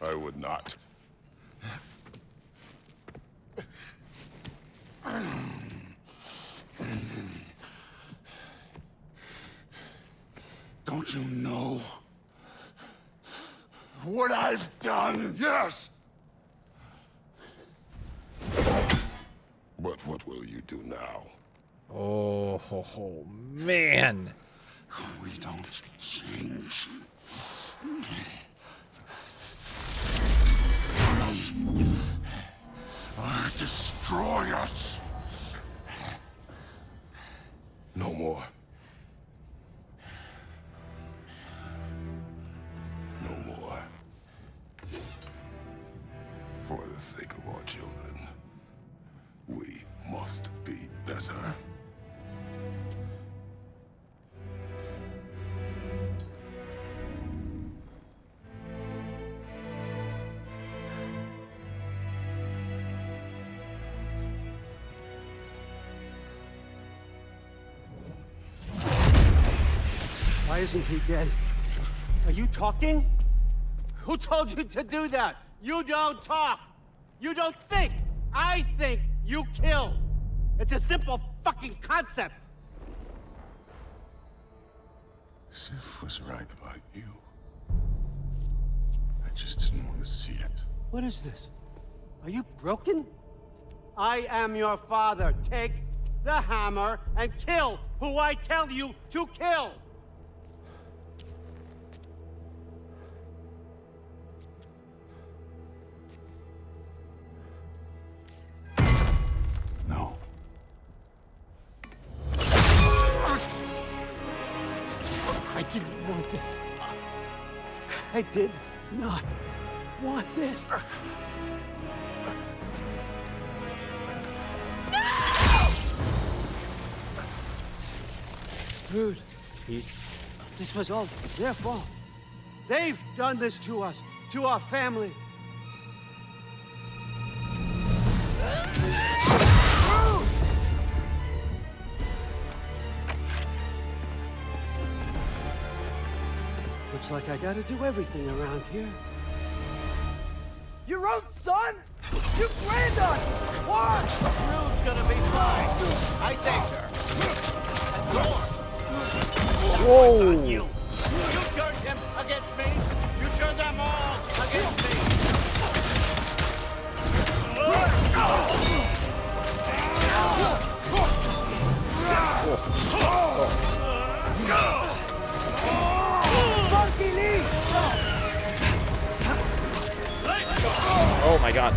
I would not. Don't you know what I've done? Yes! But what will you do now? Oh, man. We don't change. Or destroy us. No more. No more. For the sake of our children, we must be better. Why isn't he dead? Are you talking? Who told you to do that? You don't talk! You don't think! I think, you kill! It's a simple fucking concept! Sif was right about you. I just didn't want to see it. What is this? Are you broken? I am your father. Take the hammer and kill who I tell you to kill! No. I didn't want this. I did not want this. Dude, this was all their fault. They've done this to us, to our family. Looks like I gotta do everything around here. Your own son? You planned on it! Why? Rude's gonna be fine. I saved her. And more. Whoa! You turned him against me. You turned them all against me. Oh my god.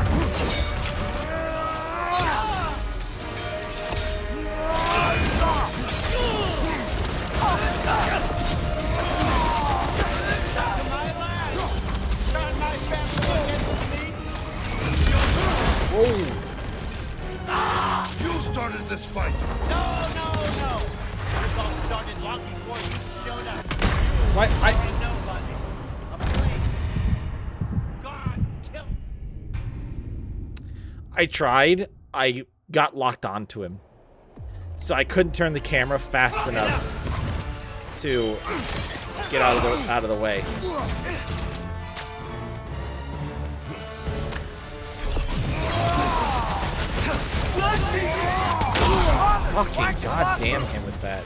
Whoa. You started this fight. No. This all started long before you showed up. Why? Nobody. Afraid. God, kill. I tried. I got locked onto him, so I couldn't turn the camera fast enough to get out of the way. Fucking goddamn him with that.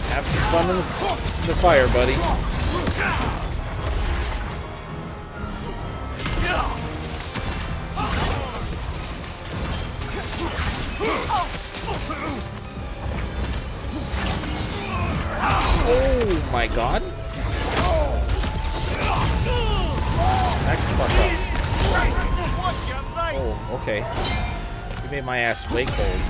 Have some fun in the fire, buddy. Oh my god. Back the fuck up. Oh, okay. You made my ass way cold.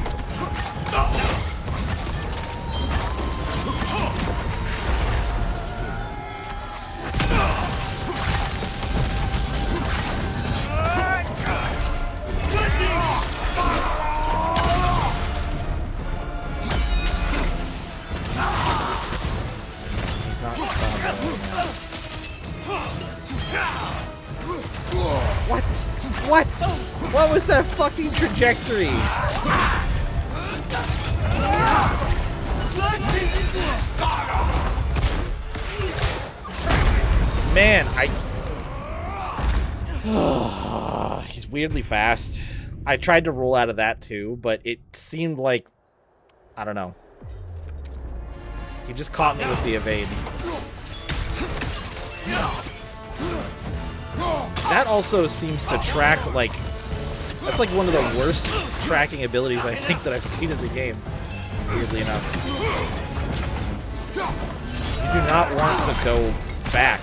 He's not stunnable right now. What? What was that fucking trajectory? Man, he's weirdly fast. I tried to roll out of that too, but it seemed like, I don't know. He just caught me with the evade. That also seems to track, like, that's like one of the worst tracking abilities I think that I've seen in the game, weirdly enough. You do not want to go back.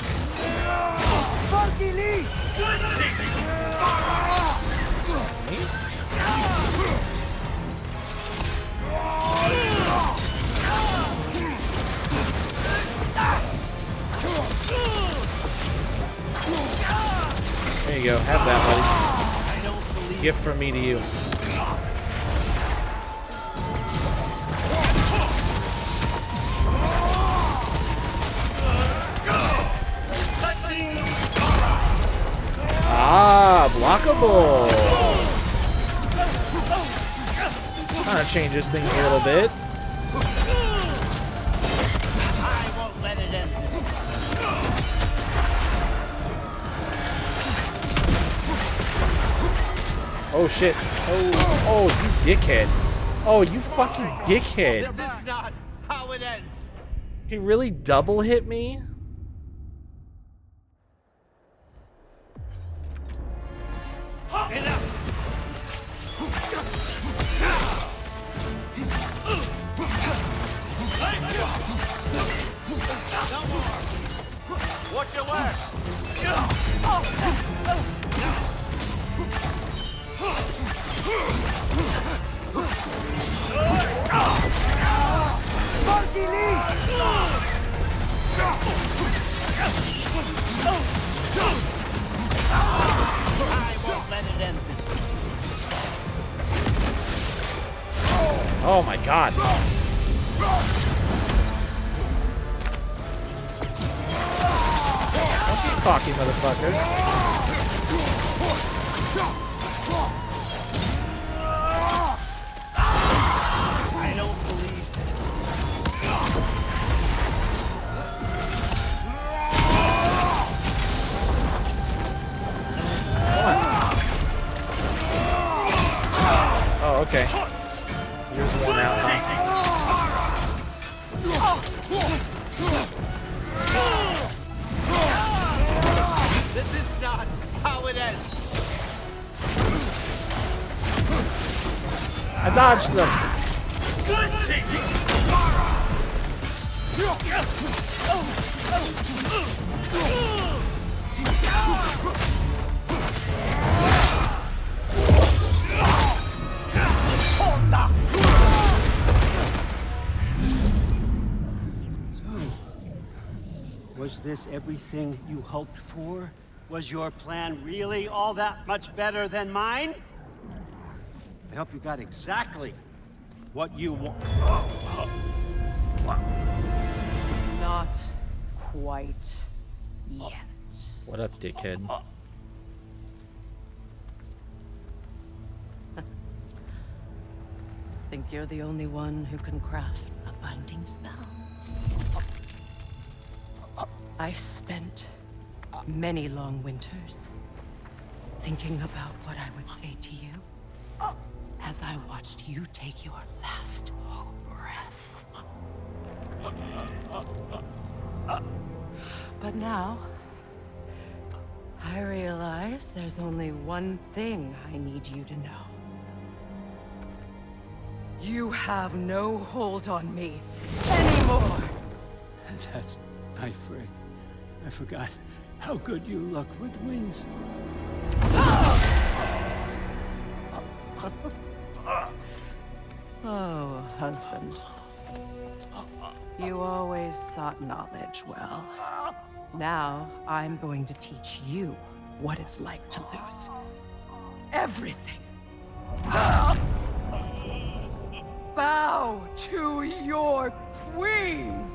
There you go, have that, buddy. Gift from me to you. Ah, blockable. Kind of changes things a little bit. I won't let it end. Oh shit. Oh, you dickhead. Oh, you fucking dickhead. This is not how it ends. He really double hit me? Watch your left! Monkey knee! I won't let it end this way. Oh my god. Don't be cocky, motherfucker. I don't believe this. Oh, okay. Here's one out, huh? This is not how it ends. I dodged them. Was this everything you hoped for? Was your plan really all that much better than mine? I hope you got exactly what you want. Not quite yet. What up, dickhead? Think you're the only one who can craft a binding spell? I spent many long winters thinking about what I would say to you as I watched you take your last breath. But now, I realize there's only one thing I need you to know. You have no hold on me anymore! That's my frig. I forgot how good you look with wings. Oh, husband. You always sought knowledge well. Now, I'm going to teach you what it's like to lose everything. Bow to your queen!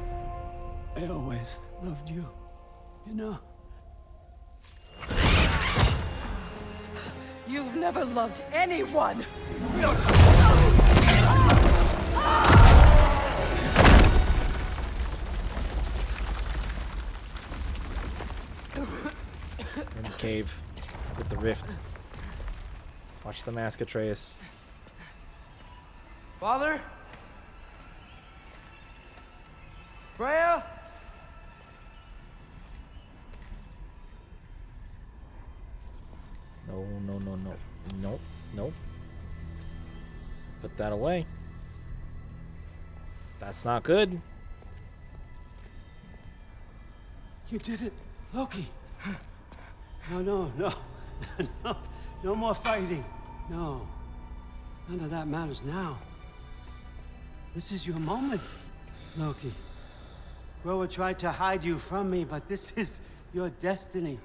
I always loved you, you know? You've never loved anyone! In the cave with the rift. Watch the mask, Atreus. Father? Freya? No, no, no, no. Nope, nope. Put that away. That's not good. You did it, Loki. No, no, no. No, no more fighting. No. None of that matters now. This is your moment, Loki. Groa tried to hide you from me, but this is your destiny.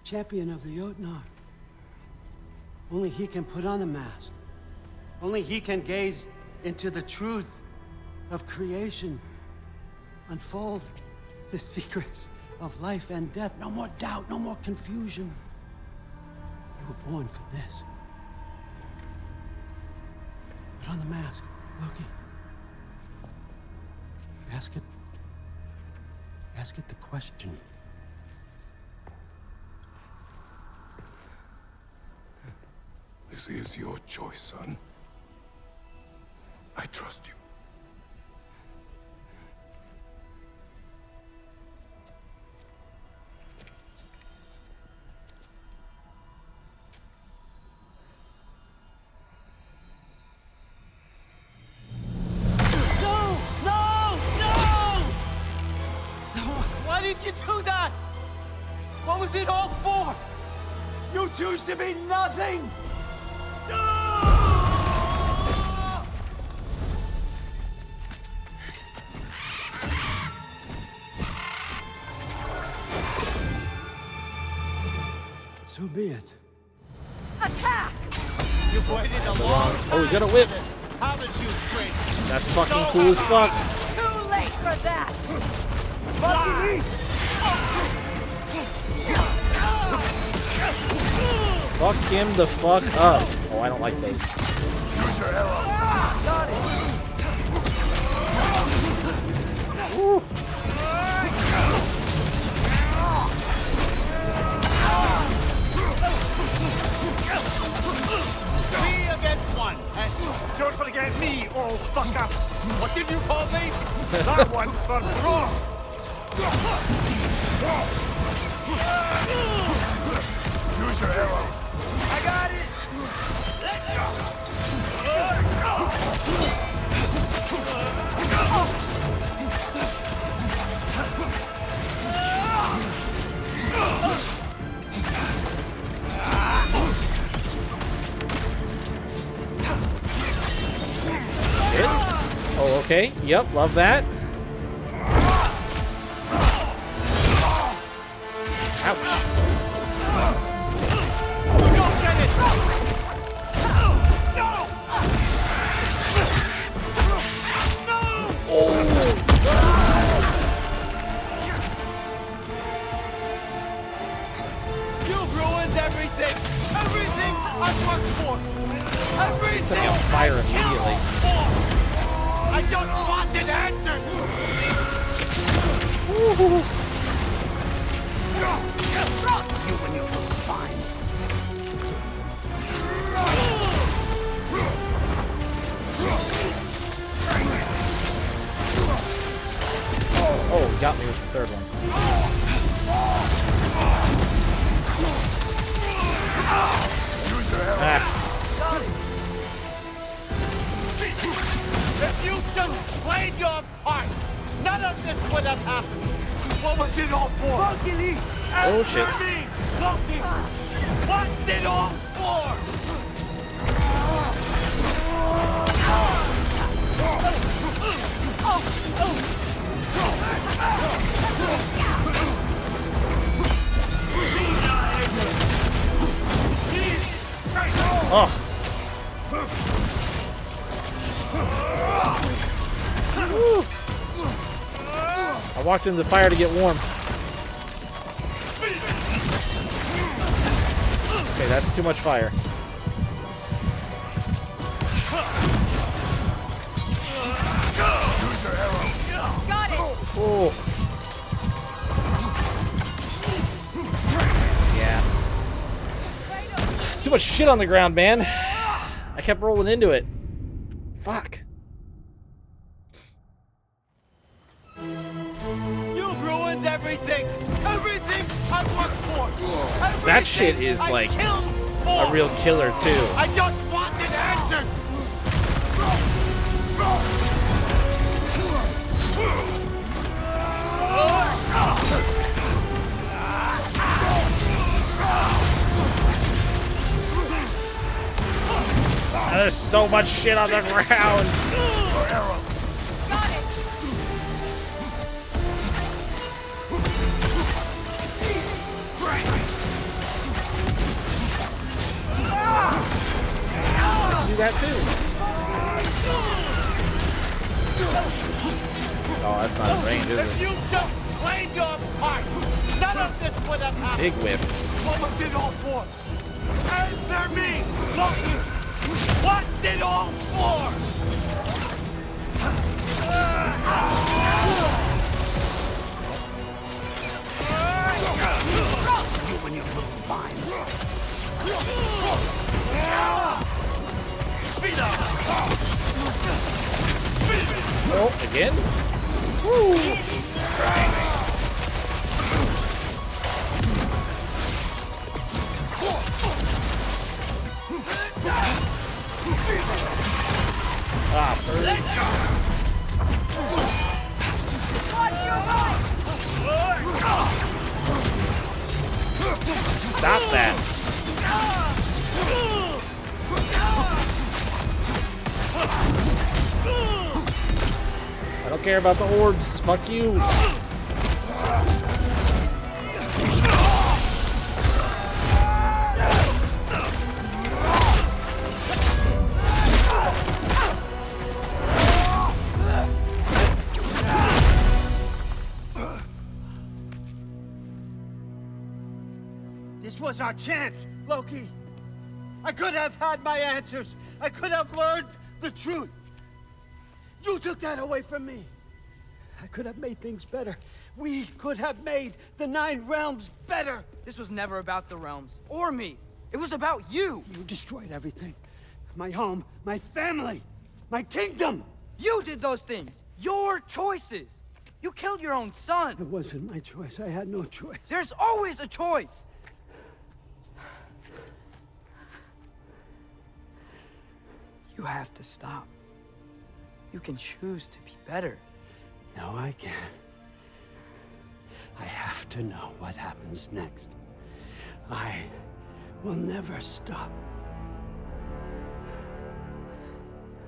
Champion of the Jotnar. Only he can put on the mask. Only he can gaze into the truth of creation. Unfold the secrets of life and death. No more doubt, no more confusion. You were born for this. Put on the mask, Loki. Ask it the question. This is your choice, son. I trust you. What's it all for? You choose to be nothing! So be it. Attack! You've waited a long time. Oh, we got a whip. Haven't you, Trey? That's fucking cool as fuck. Too late for that! Fuck him the fuck up. Oh, I don't like those. Use your arrow. Got it. Woo. Three against one. And don't forget me, old fucker. What did you call me? That one for draw. Use your arrow. I got it. Hit? Oh, okay. Yep, love that. Ouch. You've ruined everything! Everything I've worked for! Everything! Set me on fire immediately. I just wanted answers! You and your fine. Oh, he got me with the third one. Ah. If you just played your part, none of this would have happened. What was it all for? Oh shit. Loki, what's it all for? Oh. I walked into the fire to get warm. Okay, that's too much fire. Got it! Oh. Yeah. There's too much shit on the ground, man. I kept rolling into it. Fuck. You've ruined everything! Everything I've worked for! Everything That shit is I like killed a real killer too. I just wanted answers! There's so much shit on the ground. Got it! I can do that too. Oh, that's not in range, is If it? you just played your part, none of this would have happened. Big whiff. What was it all for? Answer me, Loki! What's it all for? You and your little vine. Speed up! Oh, again? Woo. Ah, birds. Watch your right! Stop that. I don't care about the orbs. Fuck you. This was our chance, Loki. I could have had my answers. I could have learned the truth. You took that away from me. I could have made things better. We could have made the Nine Realms better. This was never about the realms, or me. It was about you. You destroyed everything. My home, my family, my kingdom. You did those things. Your choices. You killed your own son. It wasn't my choice. I had no choice. There's always a choice. You have to stop. You can choose to be better. No, I can't. I have to know what happens next. I will never stop.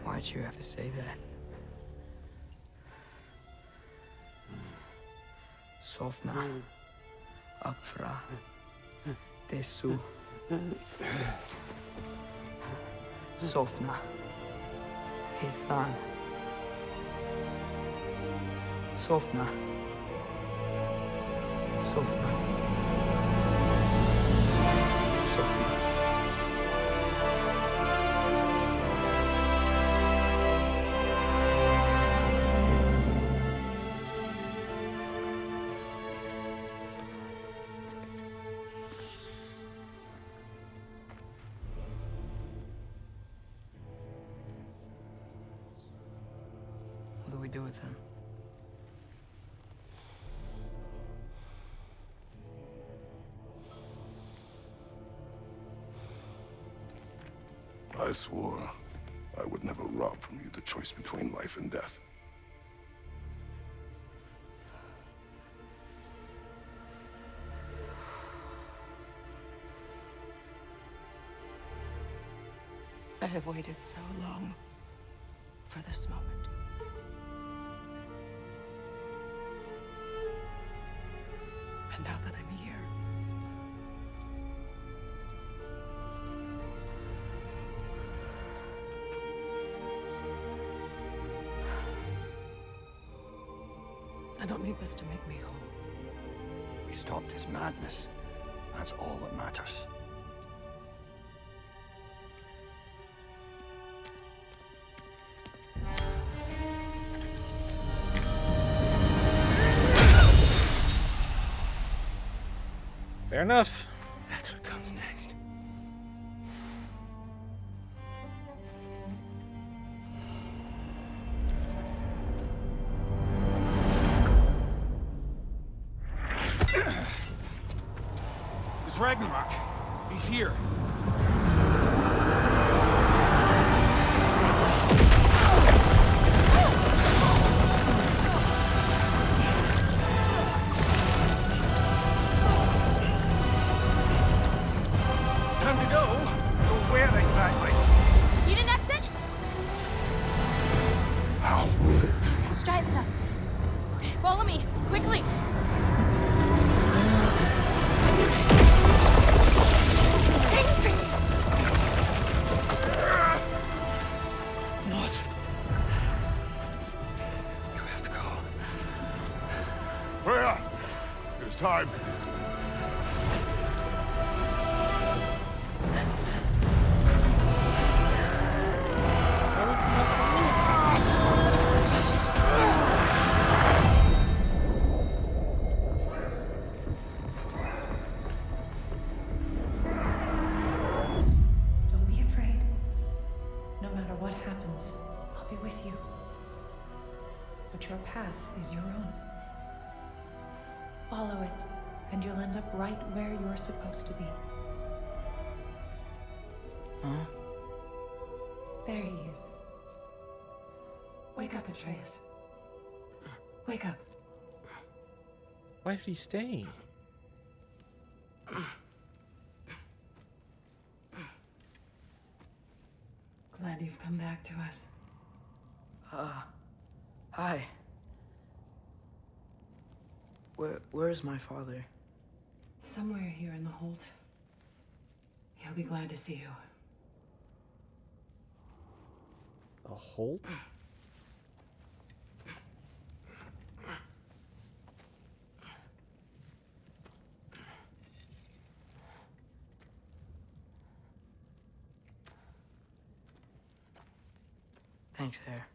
Why'd you have to say that? Sofna. Apfra. Desu. Sofna. Ethan. Sofna. Sofna. What do we do with him? I swore I would never rob from you the choice between life and death. I have waited so long for this moment. And now that I'm here, I don't need this to make me whole. We stopped his madness. That's all that matters. Fair enough. That's what comes next. It's Ragnarok. He's here. Time to go. Go where exactly? Need an exit? How? It's giant stuff. Okay, follow me, quickly. Not. You have to go. Freya! It's time. Don't be afraid. No matter what happens, I'll be with you. But your path is your own. Follow it, and you'll end up right where you're supposed to be. Huh? There he is. Wake up, Atreus. Wake up. Why did he stay? Glad you've come back to us. Hi. Where's my father? Somewhere here in the Holt. He'll be glad to see you. A Holt? Thanks, Hare.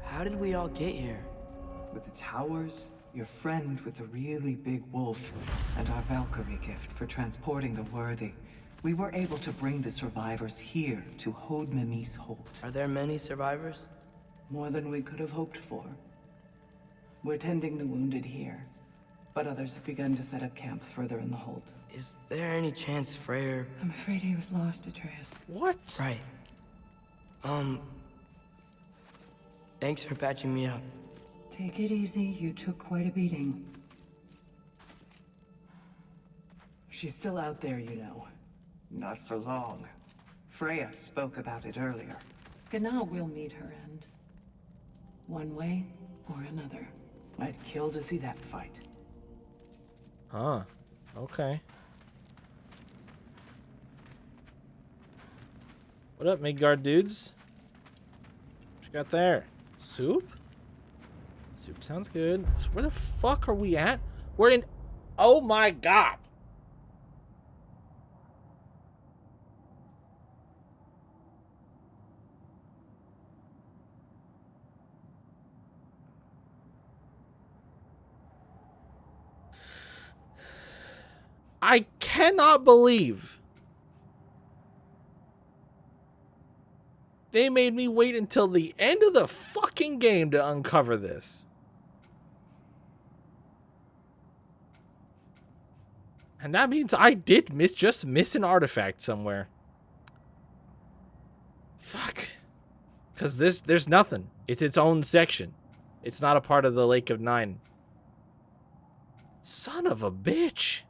How did we all get here? With the towers, your friend with the really big wolf, and our Valkyrie gift for transporting the worthy, we were able to bring the survivors here to Hod Mimis Holt. Are there many survivors? More than we could have hoped for. We're tending the wounded here, but others have begun to set up camp further in the Holt. Is there any chance Freyr... I'm afraid he was lost, Atreus. What? Right. Thanks for patching me up. Take it easy, you took quite a beating. She's still out there, you know. Not for long. Freya spoke about it earlier. Gná will meet her end. One way or another. I'd kill to see that fight. Huh. Okay. What up, Midgard dudes? What you got there? Soup? Soup sounds good. So where the fuck are we at? We're in... Oh my god! I cannot believe they made me wait until the end of the fucking game to uncover this. And that means I did just miss an artifact somewhere. Fuck. Because there's nothing. It's its own section. It's not a part of the Lake of Nine. Son of a bitch.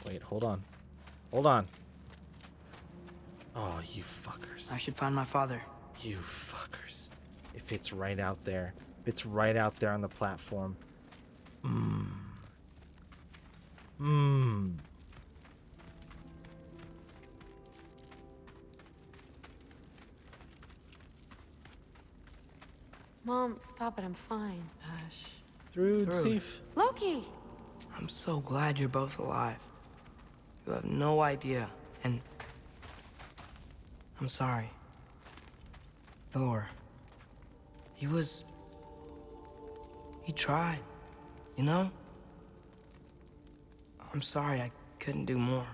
Wait, hold on. Hold on. Oh, you fuckers. I should find my father. You fuckers. If it's right out there. If it's right out there on the platform. Mom, stop it. I'm fine. Hush. Through safe. Loki! I'm so glad you're both alive. You have no idea, and I'm sorry. Thor. He tried, you know? I'm sorry I couldn't do more.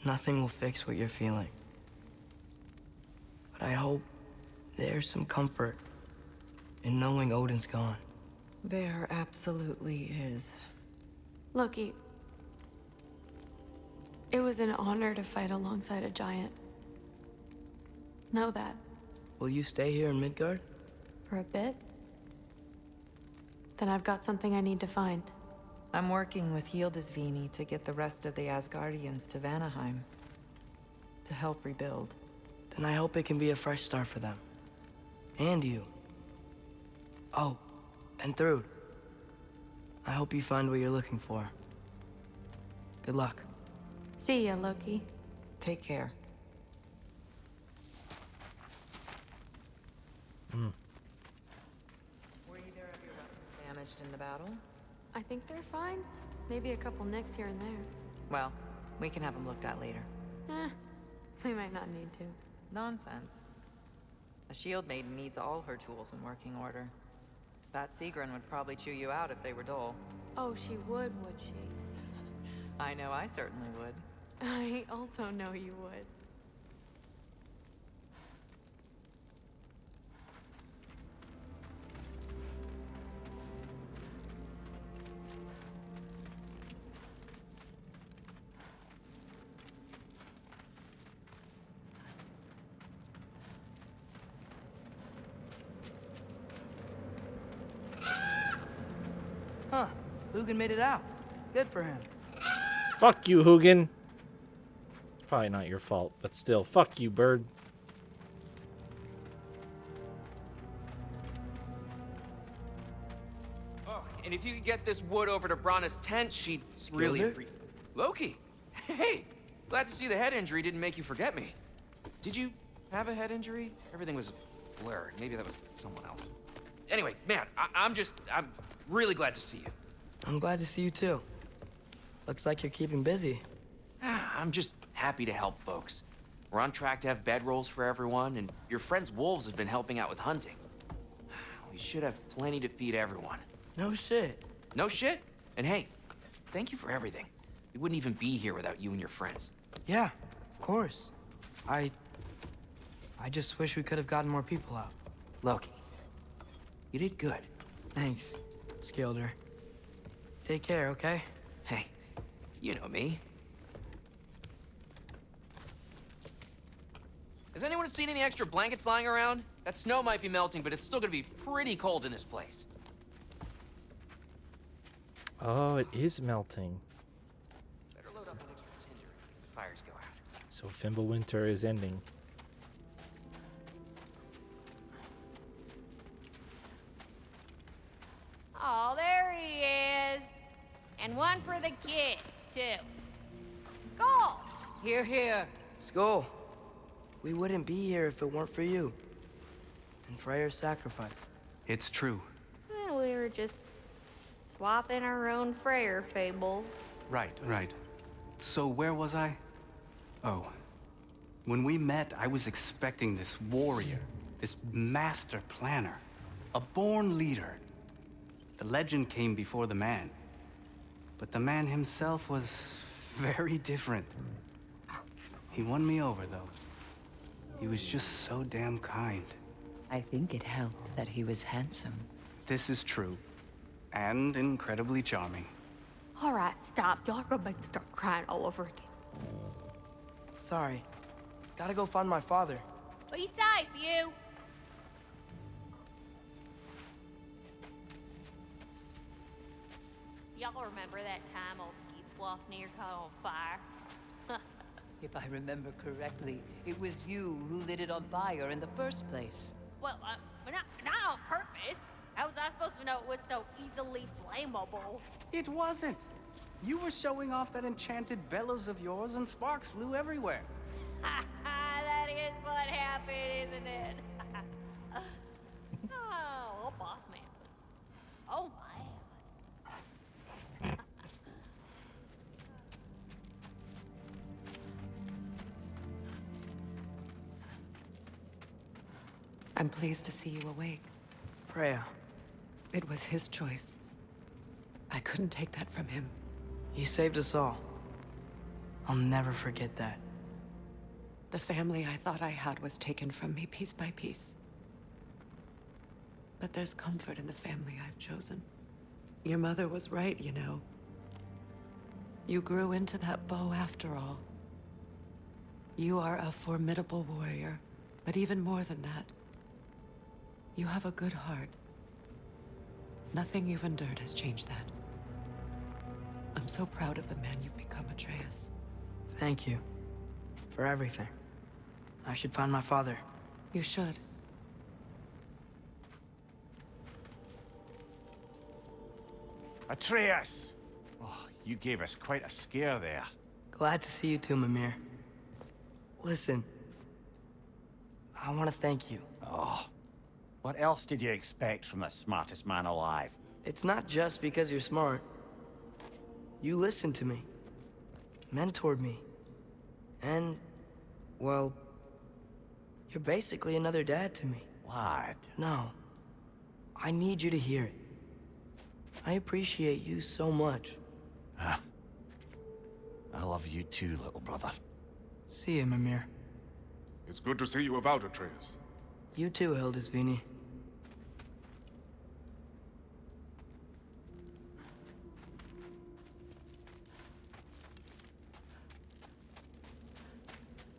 Nothing will fix what you're feeling. But I hope there's some comfort in knowing Odin's gone. There absolutely is. Loki, it was an honor to fight alongside a giant. Know that. Will you stay here in Midgard? For a bit? Then I've got something I need to find. I'm working with Hildisvíni to get the rest of the Asgardians to Vanaheim. To help rebuild. Then I hope it can be a fresh start for them. And you. Oh, and Thrud. I hope you find what you're looking for. Good luck. See ya, Loki. Take care. Were either of your weapons damaged in the battle? I think they're fine. Maybe a couple nicks here and there. Well, we can have them looked at later. We might not need to. Nonsense. A shield maiden needs all her tools in working order. That Sigrun would probably chew you out if they were dull. Oh, she would she? I know I certainly would. I also know you would. Hugin made it out. Good for him. Fuck you, Hugin. It's probably not your fault, but still, fuck you, bird. Oh, and if you could get this wood over to Brana's tent, she'd really appreciate it. Loki! Hey! Glad to see the head injury didn't make you forget me. Did you have a head injury? Everything was blurred. Maybe that was someone else. Anyway, man, I'm really glad to see you. I'm glad to see you too. Looks like you're keeping busy. I'm just happy to help folks. We're on track to have bedrolls for everyone, and your friend's wolves have been helping out with hunting. We should have plenty to feed everyone. No shit. No shit? And hey, thank you for everything. We wouldn't even be here without you and your friends. Yeah, of course. I just wish we could have gotten more people out. Loki, you did good. Thanks, Skilder. Take care, okay? Hey, you know me. Has anyone seen any extra blankets lying around? That snow might be melting, but it's still gonna be pretty cold in this place. Oh, it is melting. Better load up an extra tinder in case the fires go out. So Fimbulwinter is ending. Oh, there he is. And one for the kid, too. Skull! Here, here. Skull. We wouldn't be here if it weren't for you. And Freyr's sacrifice. It's true. Well, we were just swapping our own Freyr fables. Right. So where was I? Oh. When we met, I was expecting this warrior, this master planner, a born leader. The legend came before the man. But the man himself was very different. He won me over, though. He was just so damn kind. I think it helped that he was handsome. This is true. And incredibly charming. All right, stop. Y'all gonna make me start crying all over again. Sorry. Gotta go find my father. Be safe, you. Y'all remember that time old Ski Bluff near caught on fire? If I remember correctly, it was you who lit it on fire in the first place. Well, not on purpose. How was I supposed to know it was so easily flammable? It wasn't. You were showing off that enchanted bellows of yours and sparks flew everywhere. That is what happened, isn't it? Oh, boss man. Oh, my. I'm pleased to see you awake. Freya. It was his choice. I couldn't take that from him. He saved us all. I'll never forget that. The family I thought I had was taken from me piece by piece. But there's comfort in the family I've chosen. Your mother was right, you know. You grew into that bow after all. You are a formidable warrior, but even more than that, you have a good heart. Nothing you've endured has changed that. I'm so proud of the man you've become, Atreus. Thank you. For everything. I should find my father. You should. Atreus! Oh, you gave us quite a scare there. Glad to see you too, Mimir. Listen. I want to thank you. Oh. What else did you expect from the smartest man alive? It's not just because you're smart. You listened to me. Mentored me. And, well, you're basically another dad to me. Lad. No. I need you to hear it. I appreciate you so much. Huh? I love you too, little brother. See you, Mimir. It's good to see you about, Atreus. You too, Hildisvini.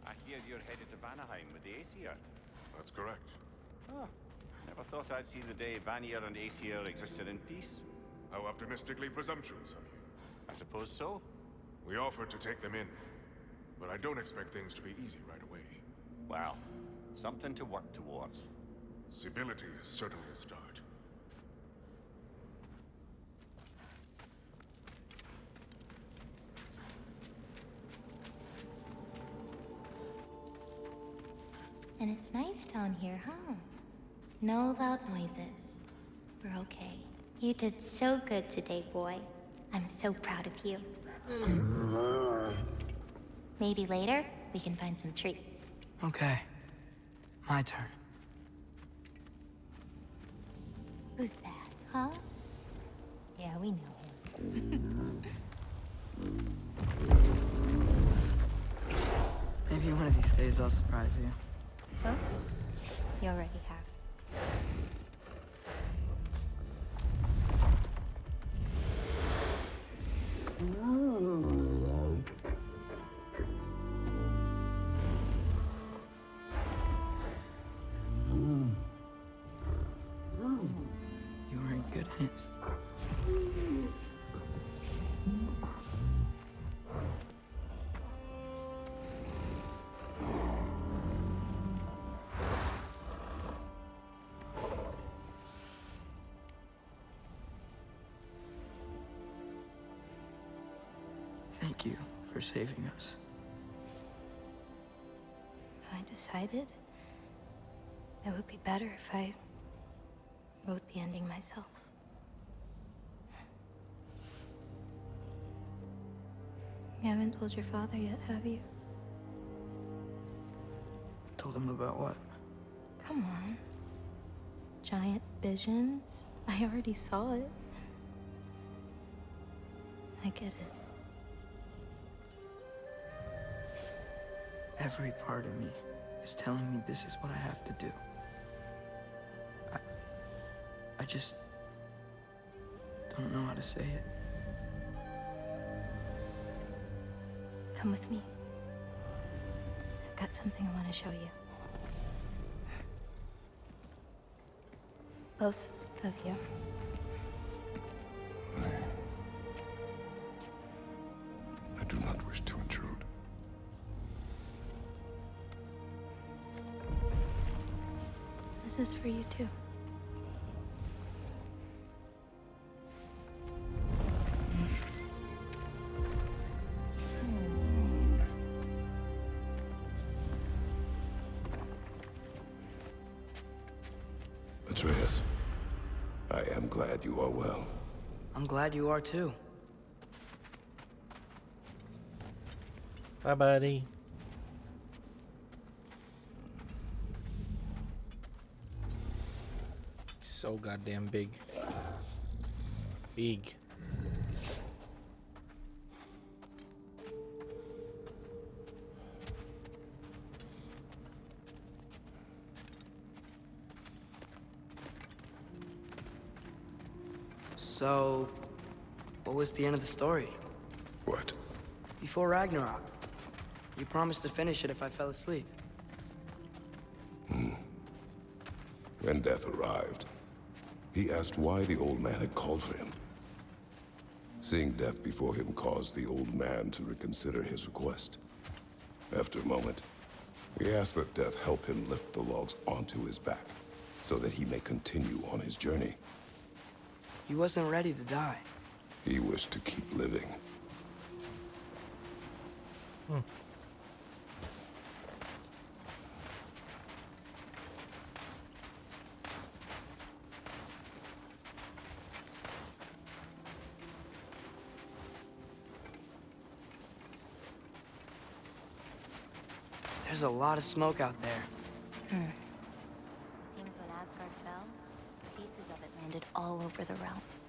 I hear you're headed to Vanaheim with the Aesir. That's correct. Oh, never thought I'd see the day Vanir and Aesir existed in peace. How optimistically presumptuous of you. I suppose so. We offered to take them in, but I don't expect things to be easy right away. Well, something to work towards. Civility is certainly a start. And it's nice down here, huh? No loud noises. We're okay. You did so good today, boy. I'm so proud of you. Maybe later, we can find some treats. Okay. My turn. Who's that, huh? Yeah, we know him. Maybe one of these days I'll surprise you. Well, you already have. You were in good hands. Thank you for saving us. I decided it would be better if I wrote the ending myself. You haven't told your father yet, have you? Told him about what? Come on. Giant visions? I already saw it. I get it. Every part of me is telling me this is what I have to do. I just don't know how to say it. Come with me. I've got something I want to show you. Both of you. I do not wish to intrude. This is for you too. Atreus, I am glad you are well. I'm glad you are too. Bye, buddy. So goddamn big. Big. So, what was the end of the story? What? Before Ragnarok. You promised to finish it if I fell asleep. When death arrived, he asked why the old man had called for him. Seeing death before him caused the old man to reconsider his request. After a moment, he asked that death help him lift the logs onto his back, so that he may continue on his journey. He wasn't ready to die. He wished to keep living. There's a lot of smoke out there. Seems when Asgard fell, pieces of it landed all over the realms.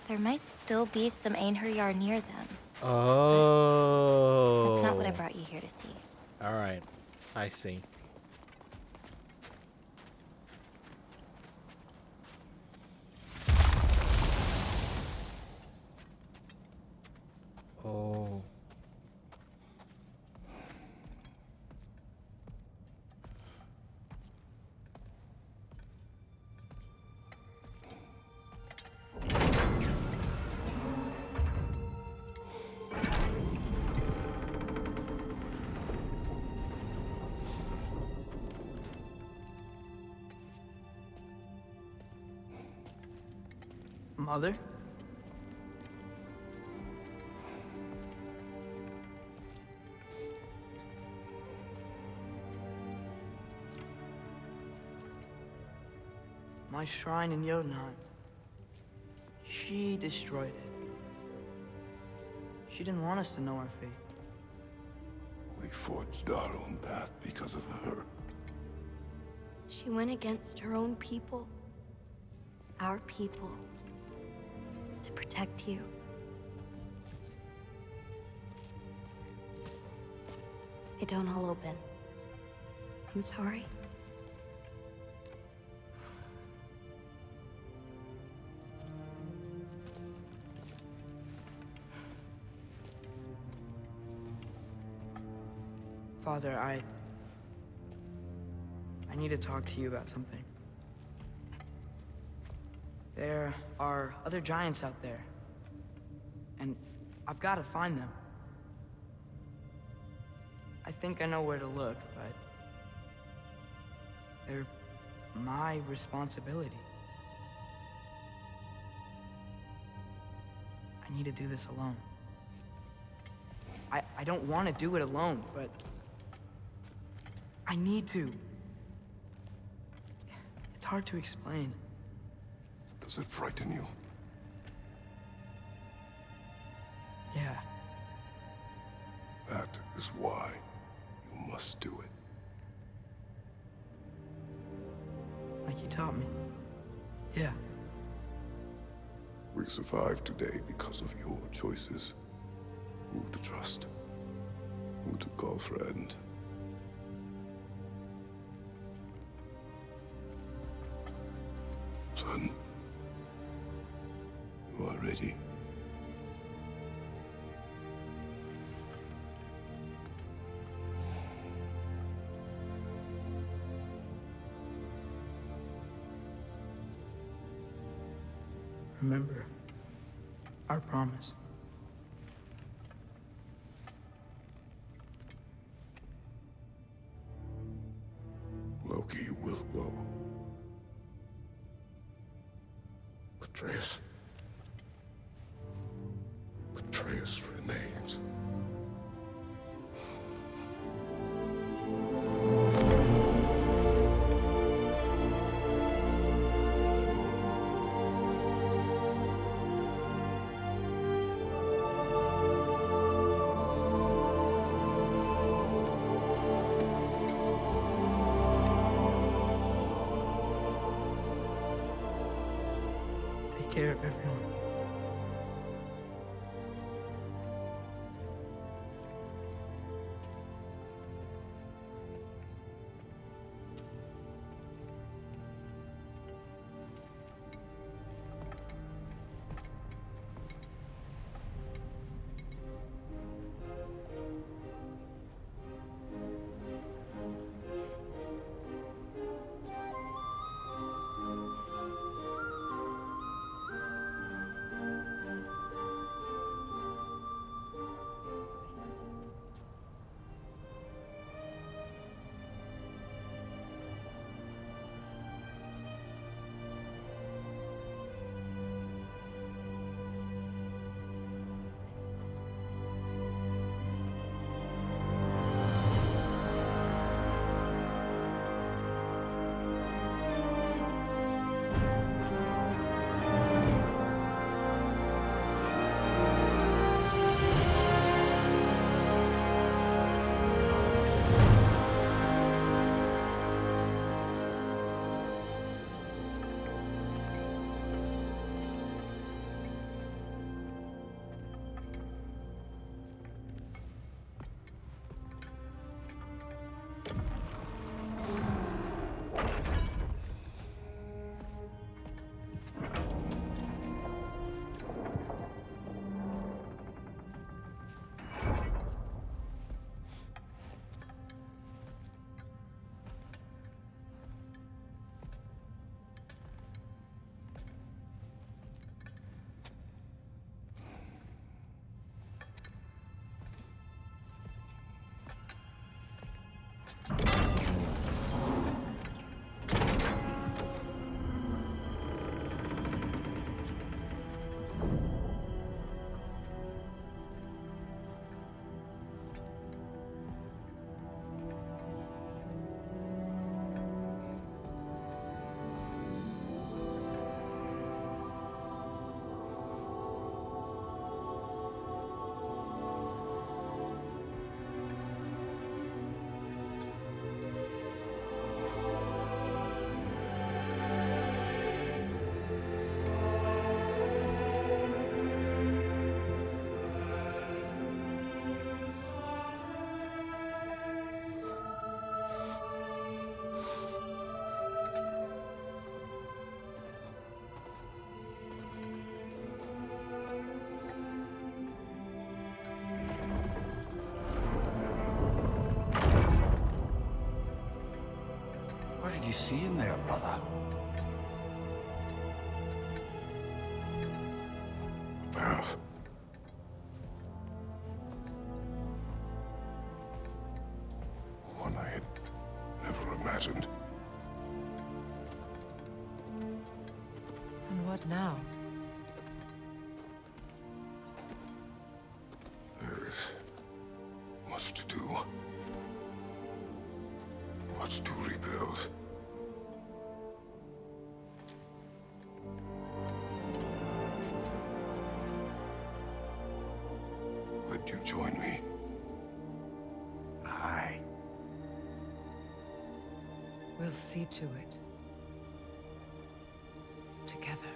There might still be some Einherjar near them. Oh. That's not what I brought you here to see. All right. I see. Oh. Mother? My shrine in Jotunheim. She destroyed it. She didn't want us to know our fate. We forged our own path because of her. She went against her own people. Our people. To protect you. It don't all open. I'm sorry. Father, I need to talk to you about something. There are other giants out there, and I've got to find them. I think I know where to look, but they're my responsibility. I need to do this alone. I don't want to do it alone, but I need to. It's hard to explain. Does it frighten you? Yeah. That is why you must do it. Like you taught me. Yeah. We survived today because of your choices. Who to trust, who to call friend. Son, you are ready. Remember our promise. Loki will go. Atreus. Atreus remains. Take care of everyone. you seeing there, brother? Path. One I had never imagined. And what now? There is much to do. Much to rebuild. Would you join me? Aye. We'll see to it. Together.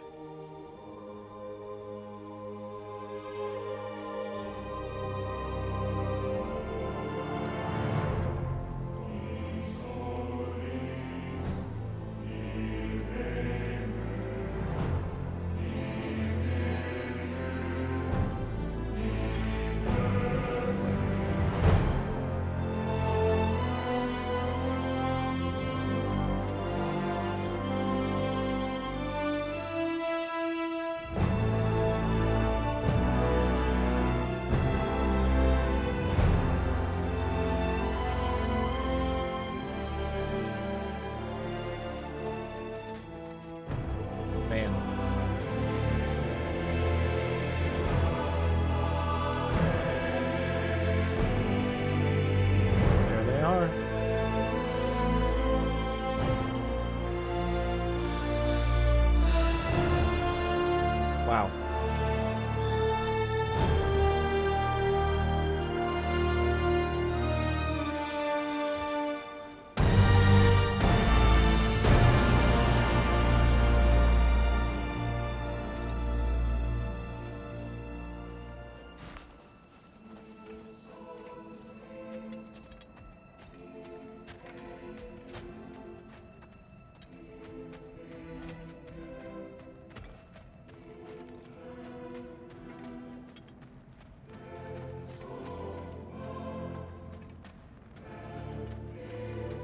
Wow.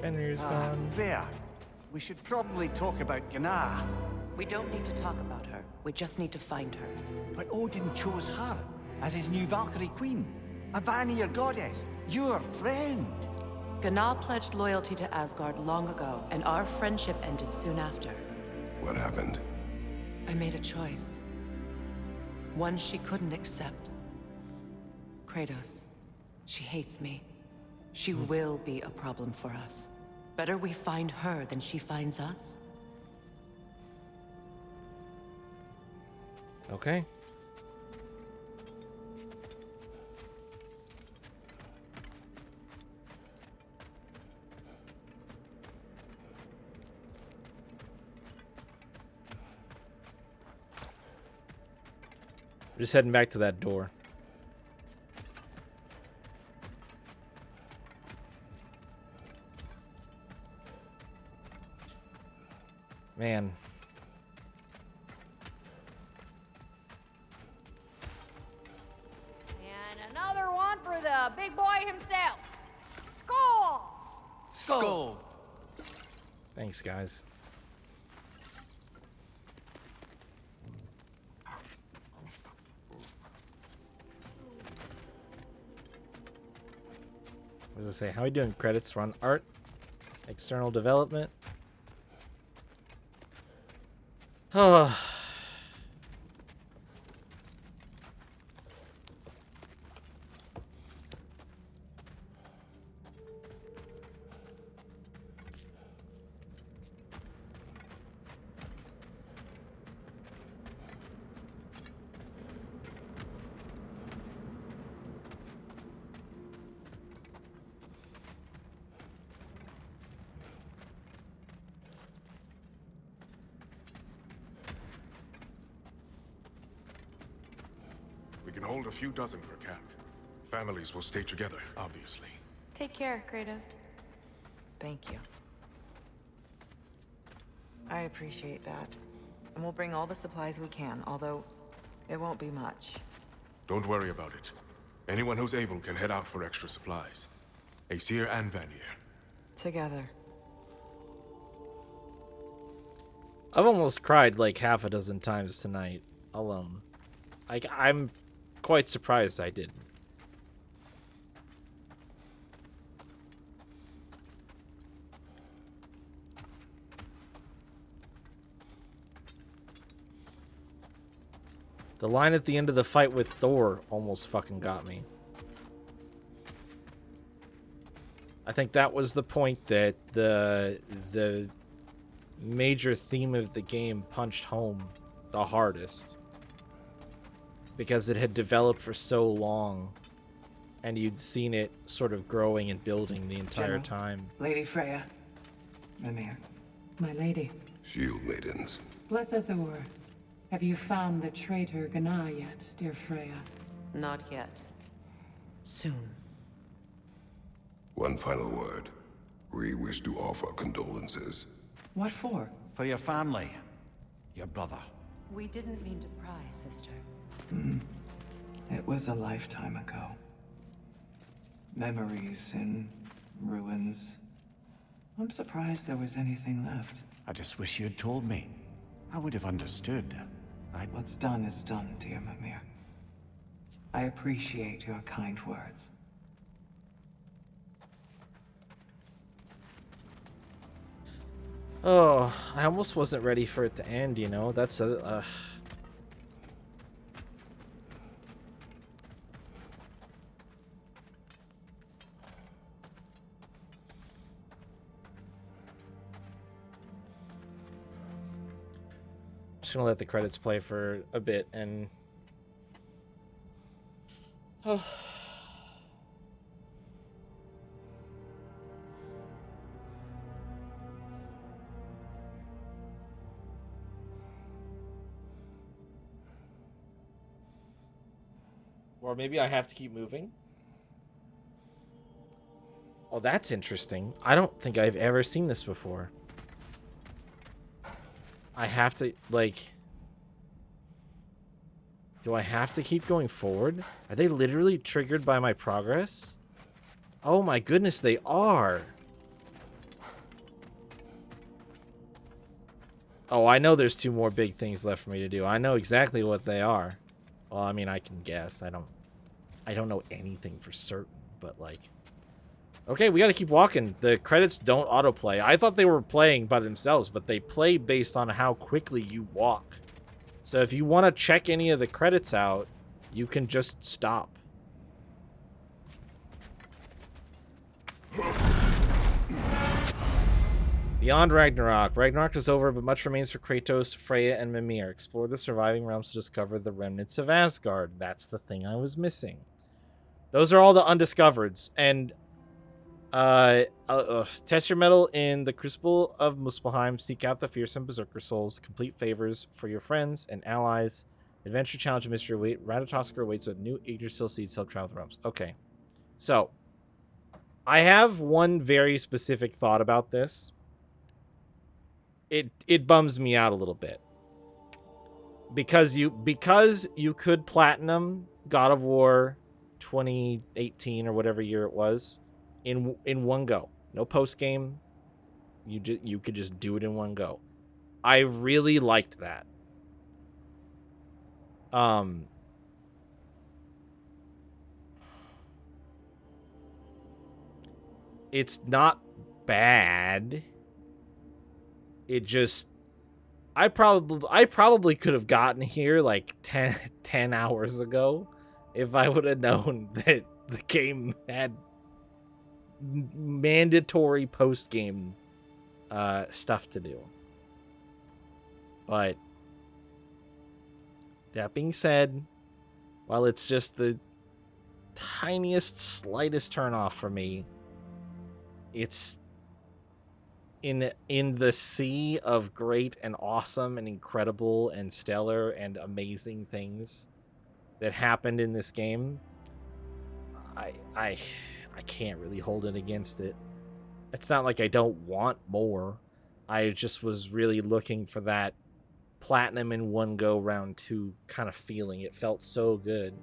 Henry's gone. There. We should probably talk about Gná. We don't need to talk about her. We just need to find her. But Odin chose her as his new Valkyrie queen. A Vanir goddess. Your friend. Gná pledged loyalty to Asgard long ago, and our friendship ended soon after. What happened? I made a choice. One she couldn't accept. Kratos. She hates me. She will be a problem for us. Better we find her than she finds us. Okay. We're just heading back to that door. Man. And another one for the big boy himself. Skull! Skull! Thanks, guys. What does it say? How are we doing? Credits run art, external development. Oh. We can hold a few dozen per camp. Families will stay together, obviously. Take care, Kratos. Thank you. I appreciate that. And we'll bring all the supplies we can, although it won't be much. Don't worry about it. Anyone who's able can head out for extra supplies. Aesir and Vanir. Together. I've almost cried like half a dozen times tonight alone. I'm quite surprised I didn't. The line at the end of the fight with Thor almost fucking got me. I think that was the point that the major theme of the game punched home the hardest. Because it had developed for so long, and you'd seen it sort of growing and building the entire General, time. Lady Freya. Mimir. My lady. Shield maidens. Blessed Thor. Have you found the traitor Gná yet, dear Freya? Not yet. Soon. One final word. We wish to offer condolences. What for? For your family. Your brother. We didn't mean to pry, sister. It was a lifetime ago. Memories in ruins. I'm surprised there was anything left. I just wish you had told me. I would have understood. What's done is done, dear Mimir. I appreciate your kind words. Oh, I almost wasn't ready for it to end, you know? That's just gonna let the credits play for a bit and... Oh. Or maybe I have to keep moving. Oh, that's interesting. I don't think I've ever seen this before. I have to, like... Do I have to keep going forward? Are they literally triggered by my progress? Oh my goodness, they are! Oh, I know there's 2 more big things left for me to do. I know exactly what they are. Well, I mean, I can guess. I don't know anything for certain, but like... Okay, we gotta keep walking. The credits don't autoplay. I thought they were playing by themselves, but they play based on how quickly you walk. So if you want to check any of the credits out, you can just stop. Beyond Ragnarok. Ragnarok is over, but much remains for Kratos, Freya, and Mimir. Explore the surviving realms to discover the remnants of Asgard. That's the thing I was missing. Those are all the undiscovereds. And test your mettle in the Crucible of Muspelheim. Seek out the fearsome Berserker souls. Complete favors for your friends and allies. Adventure, challenge, and mystery await. Ratatoskr awaits with new Yggdrasil seeds help travel the realms. Okay. So, I have one very specific thought about this. It bums me out a little bit. Because you could platinum God of War 2018 or whatever year it was in one go. No post game. You could just do it in one go. I really liked that. It's not bad. It just I probably could have gotten here like 10 hours ago if I would have known that the game had mandatory post-game stuff to do. But that being said, while it's just the tiniest, slightest turnoff for me, it's in the sea of great and awesome and incredible and stellar and amazing things that happened in this game. I can't really hold it against it. It's not like I don't want more. I just was really looking for that platinum in one go round 2 kind of feeling. It felt so good.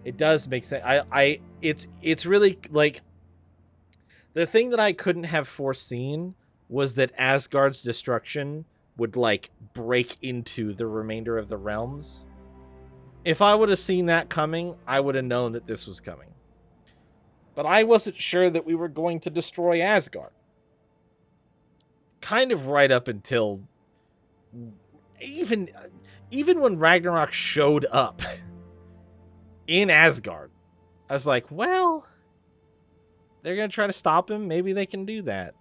It does make sense. It's really like the thing that I couldn't have foreseen was that Asgard's destruction would like break into the remainder of the realms. If I would have seen that coming, I would have known that this was coming. But I wasn't sure that we were going to destroy Asgard. Kind of right up until even when Ragnarok showed up in Asgard, I was like, well, they're going to try to stop him. Maybe they can do that.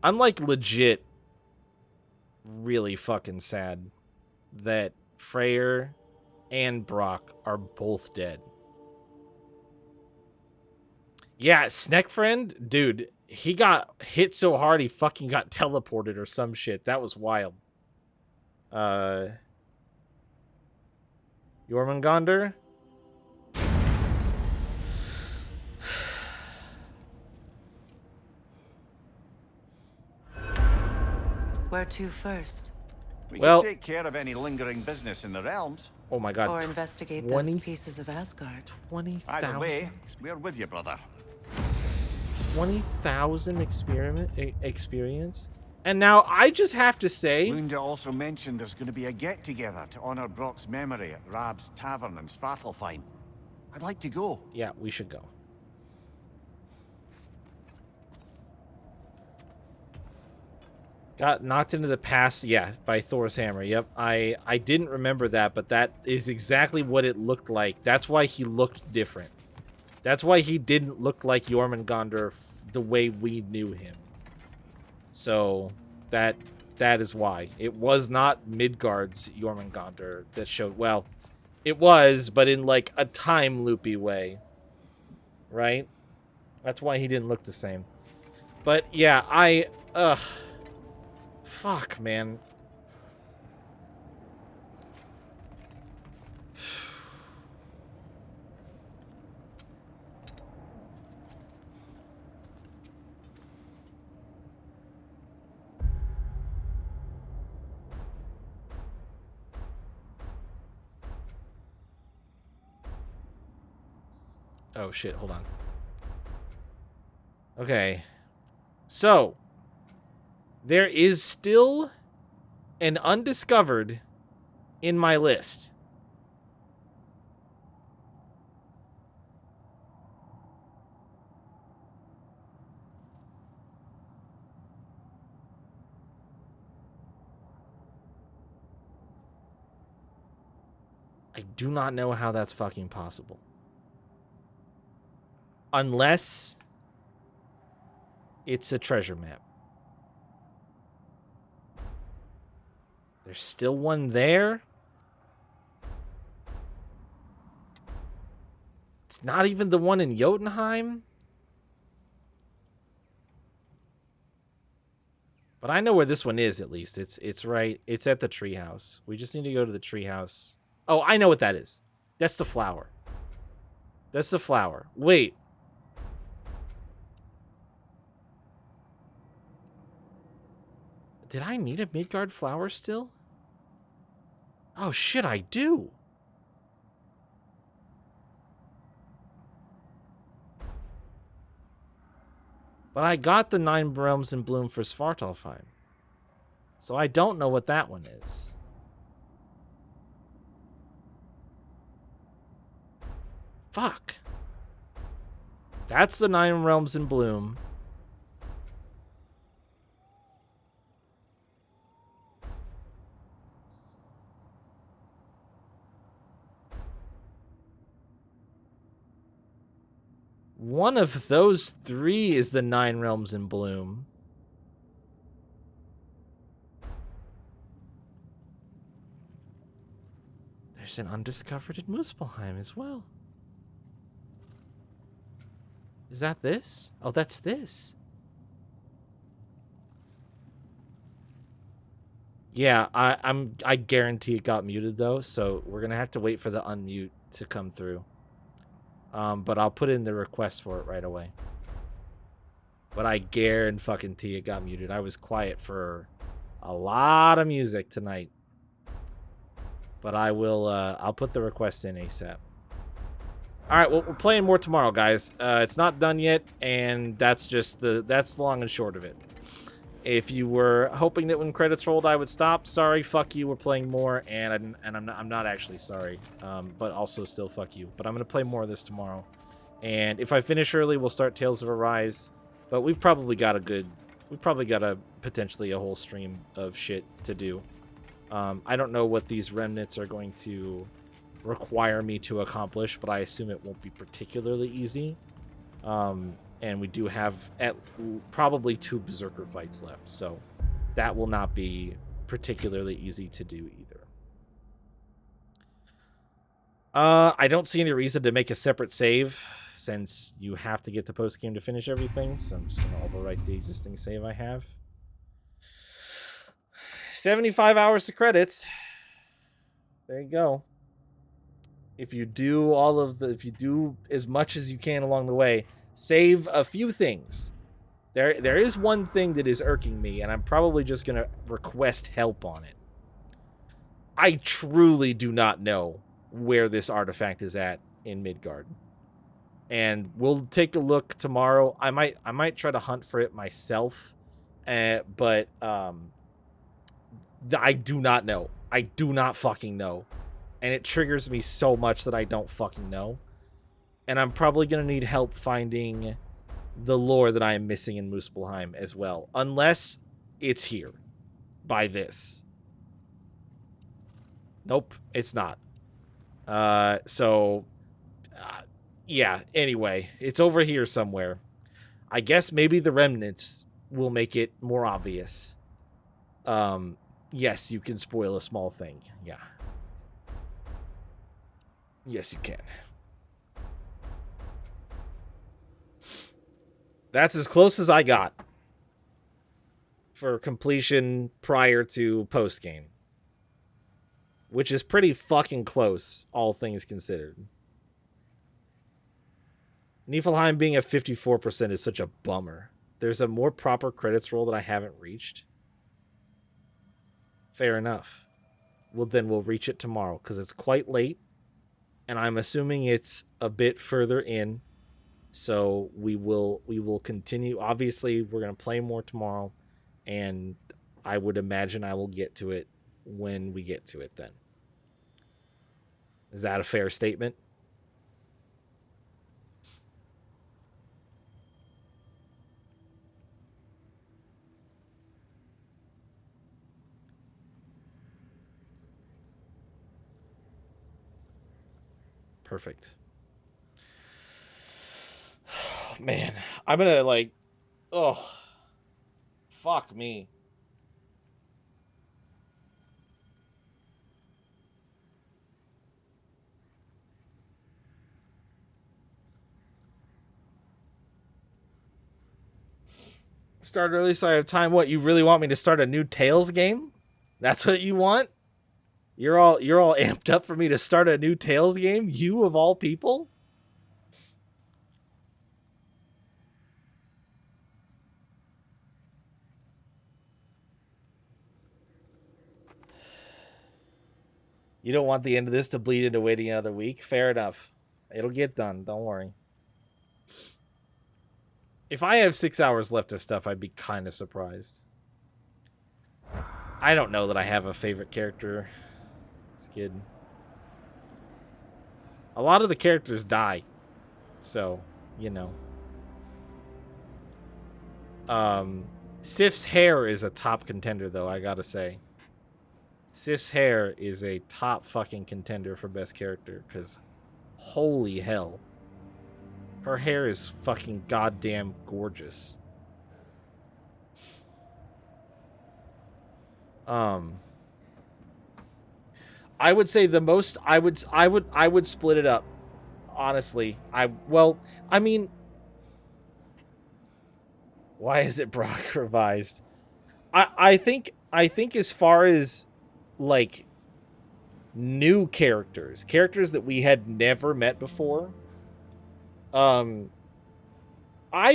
I'm like legit really fucking sad that Freyr and Brock are both dead. Yeah, Sneckfriend, dude, he got hit so hard he fucking got teleported or some shit. That was wild. Jormungandr? Where to first? We Well- can take care of any lingering business in the realms. Oh my god. Or investigate 20 those pieces of Asgard. 20,000 Either way, we're with you, brother. 20,000 experience. And now I just have to say, Lunda also mentioned there's going to be a get-together to honor Brock's memory at Rab's Tavern in Svartalfheim. I'd like to go. yeah, we should go. Got knocked into the past, yeah, by Thor's hammer. Yep, I didn't remember that, but that is exactly what it looked like. That's why he looked different. That's why he didn't look like Jormungandr the way we knew him. So that is why. It was not Midgard's Jormungandr that showed, well, it was, but in like a time loopy way. Right? That's why he didn't look the same. But yeah, fuck, man. Oh shit, hold on. Okay. So, there is still an undiscovered in my list. I do not know how that's fucking possible. Unless it's a treasure map. There's still one there. It's not even the one in Jotunheim. But I know where this one is, at least. It's right. It's at the treehouse. We just need to go to the treehouse. Oh, I know what that is. That's the flower. That's the flower. Wait. Did I need a Midgard flower still? Oh shit, I do. But I got the 9 realms in bloom for Svartalfheim. So I don't know what that one is. Fuck. That's the 9 realms in bloom. One of those 3 is the 9 realms in bloom. There's an undiscovered in Muspelheim as well. Is that this? Oh, that's this. Yeah, I guarantee it got muted though, so we're gonna have to wait for the unmute to come through. But I'll put in the request for it right away. But I guarantee it got muted. I was quiet for a lot of music tonight. But I will, I'll put the request in ASAP. All right, well, we're playing more tomorrow, guys. It's not done yet, and that's the long and short of it. If you were hoping that when credits rolled I would stop, sorry, fuck you. We're playing more, and I'm not actually sorry, but also still fuck you. But I'm gonna play more of this tomorrow, and if I finish early, we'll start Tales of Arise. But we've probably got potentially a whole stream of shit to do. I don't know what these remnants are going to require me to accomplish, but I assume it won't be particularly easy. And we do have probably 2 Berserker fights left, so that will not be particularly easy to do either. I don't see any reason to make a separate save since you have to get to post-game to finish everything, so I'm just going to overwrite the existing save I have. 75 hours to credits. There you go. If you do as much as you can along the way, save a few things. There is one thing that is irking me, and I'm probably just going to request help on it. I truly do not know where this artifact is at in Midgard. And we'll take a look tomorrow. I might try to hunt for it myself, but I do not know. I do not fucking know. And it triggers me so much that I don't fucking know. And I'm probably going to need help finding the lore that I am missing in Muspelheim as well. Unless it's here. By this. Nope, it's not. Yeah, anyway. It's over here somewhere. I guess maybe the remnants will make it more obvious. Yes, you can spoil a small thing. Yeah. Yes, you can. That's as close as I got for completion prior to post-game. Which is pretty fucking close, all things considered. Niflheim being at 54% is such a bummer. There's a more proper credits roll that I haven't reached. Fair enough. Well, then we'll reach it tomorrow, because it's quite late. And I'm assuming it's a bit further in. So we will continue. Obviously, we're going to play more tomorrow. And I would imagine I will get to it when we get to it then. Is that a fair statement? Perfect. Man, I'm gonna like, oh, fuck me. Start early so I have time. What, you really want me to start a new Tales game? That's what you want? You're all amped up for me to start a new Tales game? You of all people? You don't want the end of this to bleed into waiting another week? Fair enough. It'll get done. Don't worry. If I have 6 hours left of stuff, I'd be kind of surprised. I don't know that I have a favorite character. Skid. A lot of the characters die. So, you know. Sif's hair is a top contender, though, I gotta say. Sif's hair is a top fucking contender for best character, because holy hell. Her hair is fucking goddamn gorgeous. I would say the most I would split it up. Honestly. I mean, why is it Brock revised? I think as far as like new characters that we had never met before, I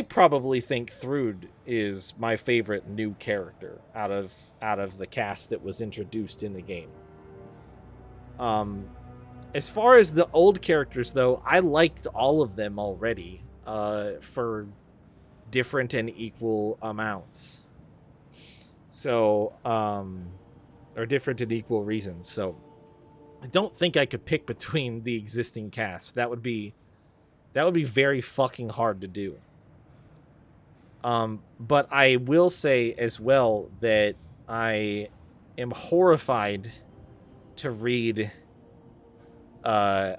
probably think Thrud is my favorite new character out of the cast that was introduced in the game. As far as the old characters, though, I liked all of them already for different and equal amounts. So, or different and equal reasons. So, I don't think I could pick between the existing cast. That would be very fucking hard to do. But I will say as well that I am horrified to read. I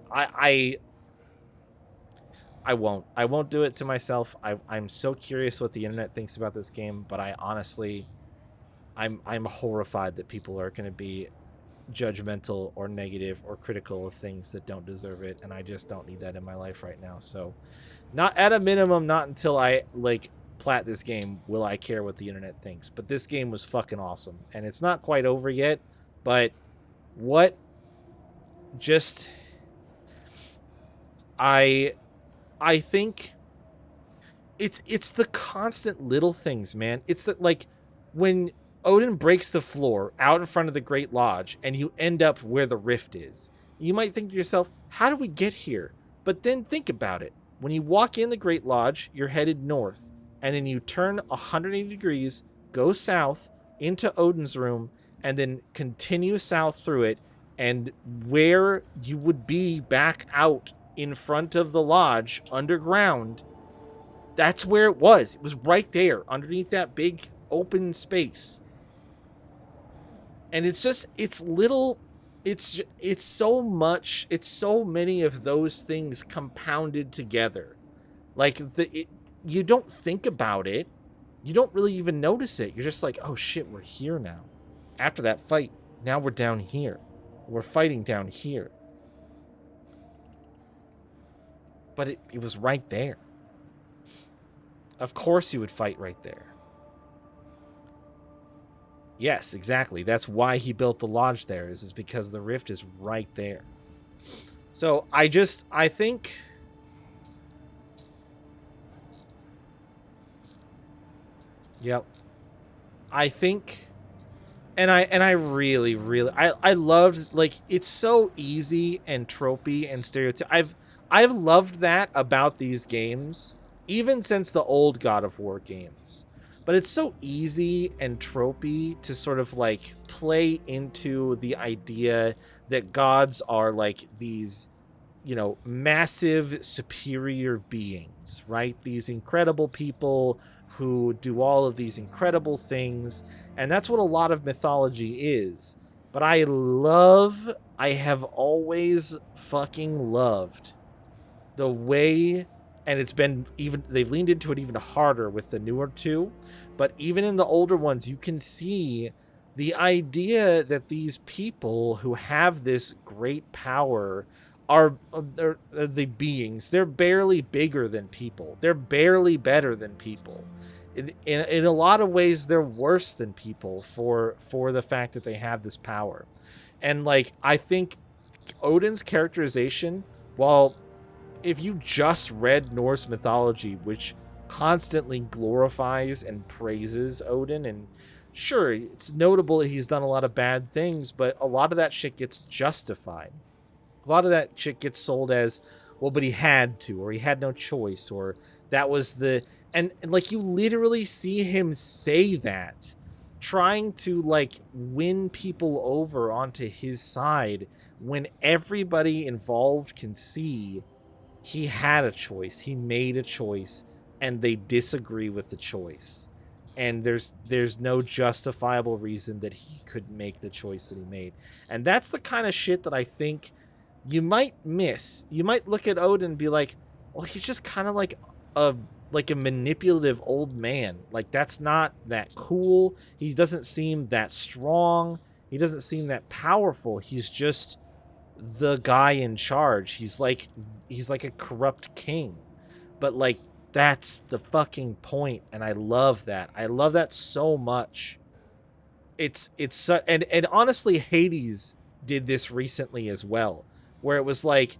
won't do it to myself. I'm so curious what the internet thinks about this game, but I honestly, I'm horrified that people are going to be judgmental or negative or critical of things that don't deserve it, and I just don't need that in my life right now. So, not at a minimum, not until I like plat this game will I care what the internet thinks. But this game was fucking awesome, and it's not quite over yet. But what? Just I think it's the constant little things, man. It's the like when Odin breaks the floor out in front of the Great Lodge and you end up where the rift is. You might think to yourself, how do we get here? But then think about it. When you walk in the Great Lodge, you're headed north, and then you turn 180 degrees, go south into Odin's room, and then continue south through it. And where you would be back out in front of the lodge underground, that's where it was. It was right there underneath that big open space. And it's just, it's little, it's so much, it's so many of those things compounded together. Like, you don't think about it. You don't really even notice it. You're just like, oh shit, we're here now. After that fight, now we're down here. We're fighting down here. But it was right there. Of course you would fight right there. Yes, exactly. That's why he built the lodge there, is because the rift is right there. So I think yep. I think And I really I loved, like, it's so easy and tropey and stereotypical. I've loved that about these games even since the old God of War games. But it's so easy and tropey to sort of like play into the idea that gods are like these, you know, massive superior beings, right? These incredible people who do all of these incredible things. And that's what a lot of mythology is. But I have always fucking loved the way, and it's been even, they've leaned into it even harder with the newer two, but even in the older ones, you can see the idea that these people who have this great power are the beings. They're barely bigger than people. They're barely better than people. In a lot of ways, they're worse than people for the fact that they have this power. And like, I think Odin's characterization, while if you just read Norse mythology, which constantly glorifies and praises Odin, and sure, it's notable that he's done a lot of bad things, but a lot of that shit gets justified. A lot of that shit gets sold as, well, but he had to, or he had no choice, or that was the... And like, you literally see him say that, trying to like win people over onto his side when everybody involved can see he had a choice. He made a choice, and they disagree with the choice. And there's no justifiable reason that he could make the choice that he made. And that's the kind of shit that I think you might miss. You might look at Odin and be like, well, he's just kind of like a manipulative old man. Like, that's not that cool. He doesn't seem that strong. He doesn't seem that powerful. He's just the guy in charge. He's like a corrupt king. But like, that's the fucking point, and I love that. I love that so much. And honestly, Hades did this recently as well, where it was like,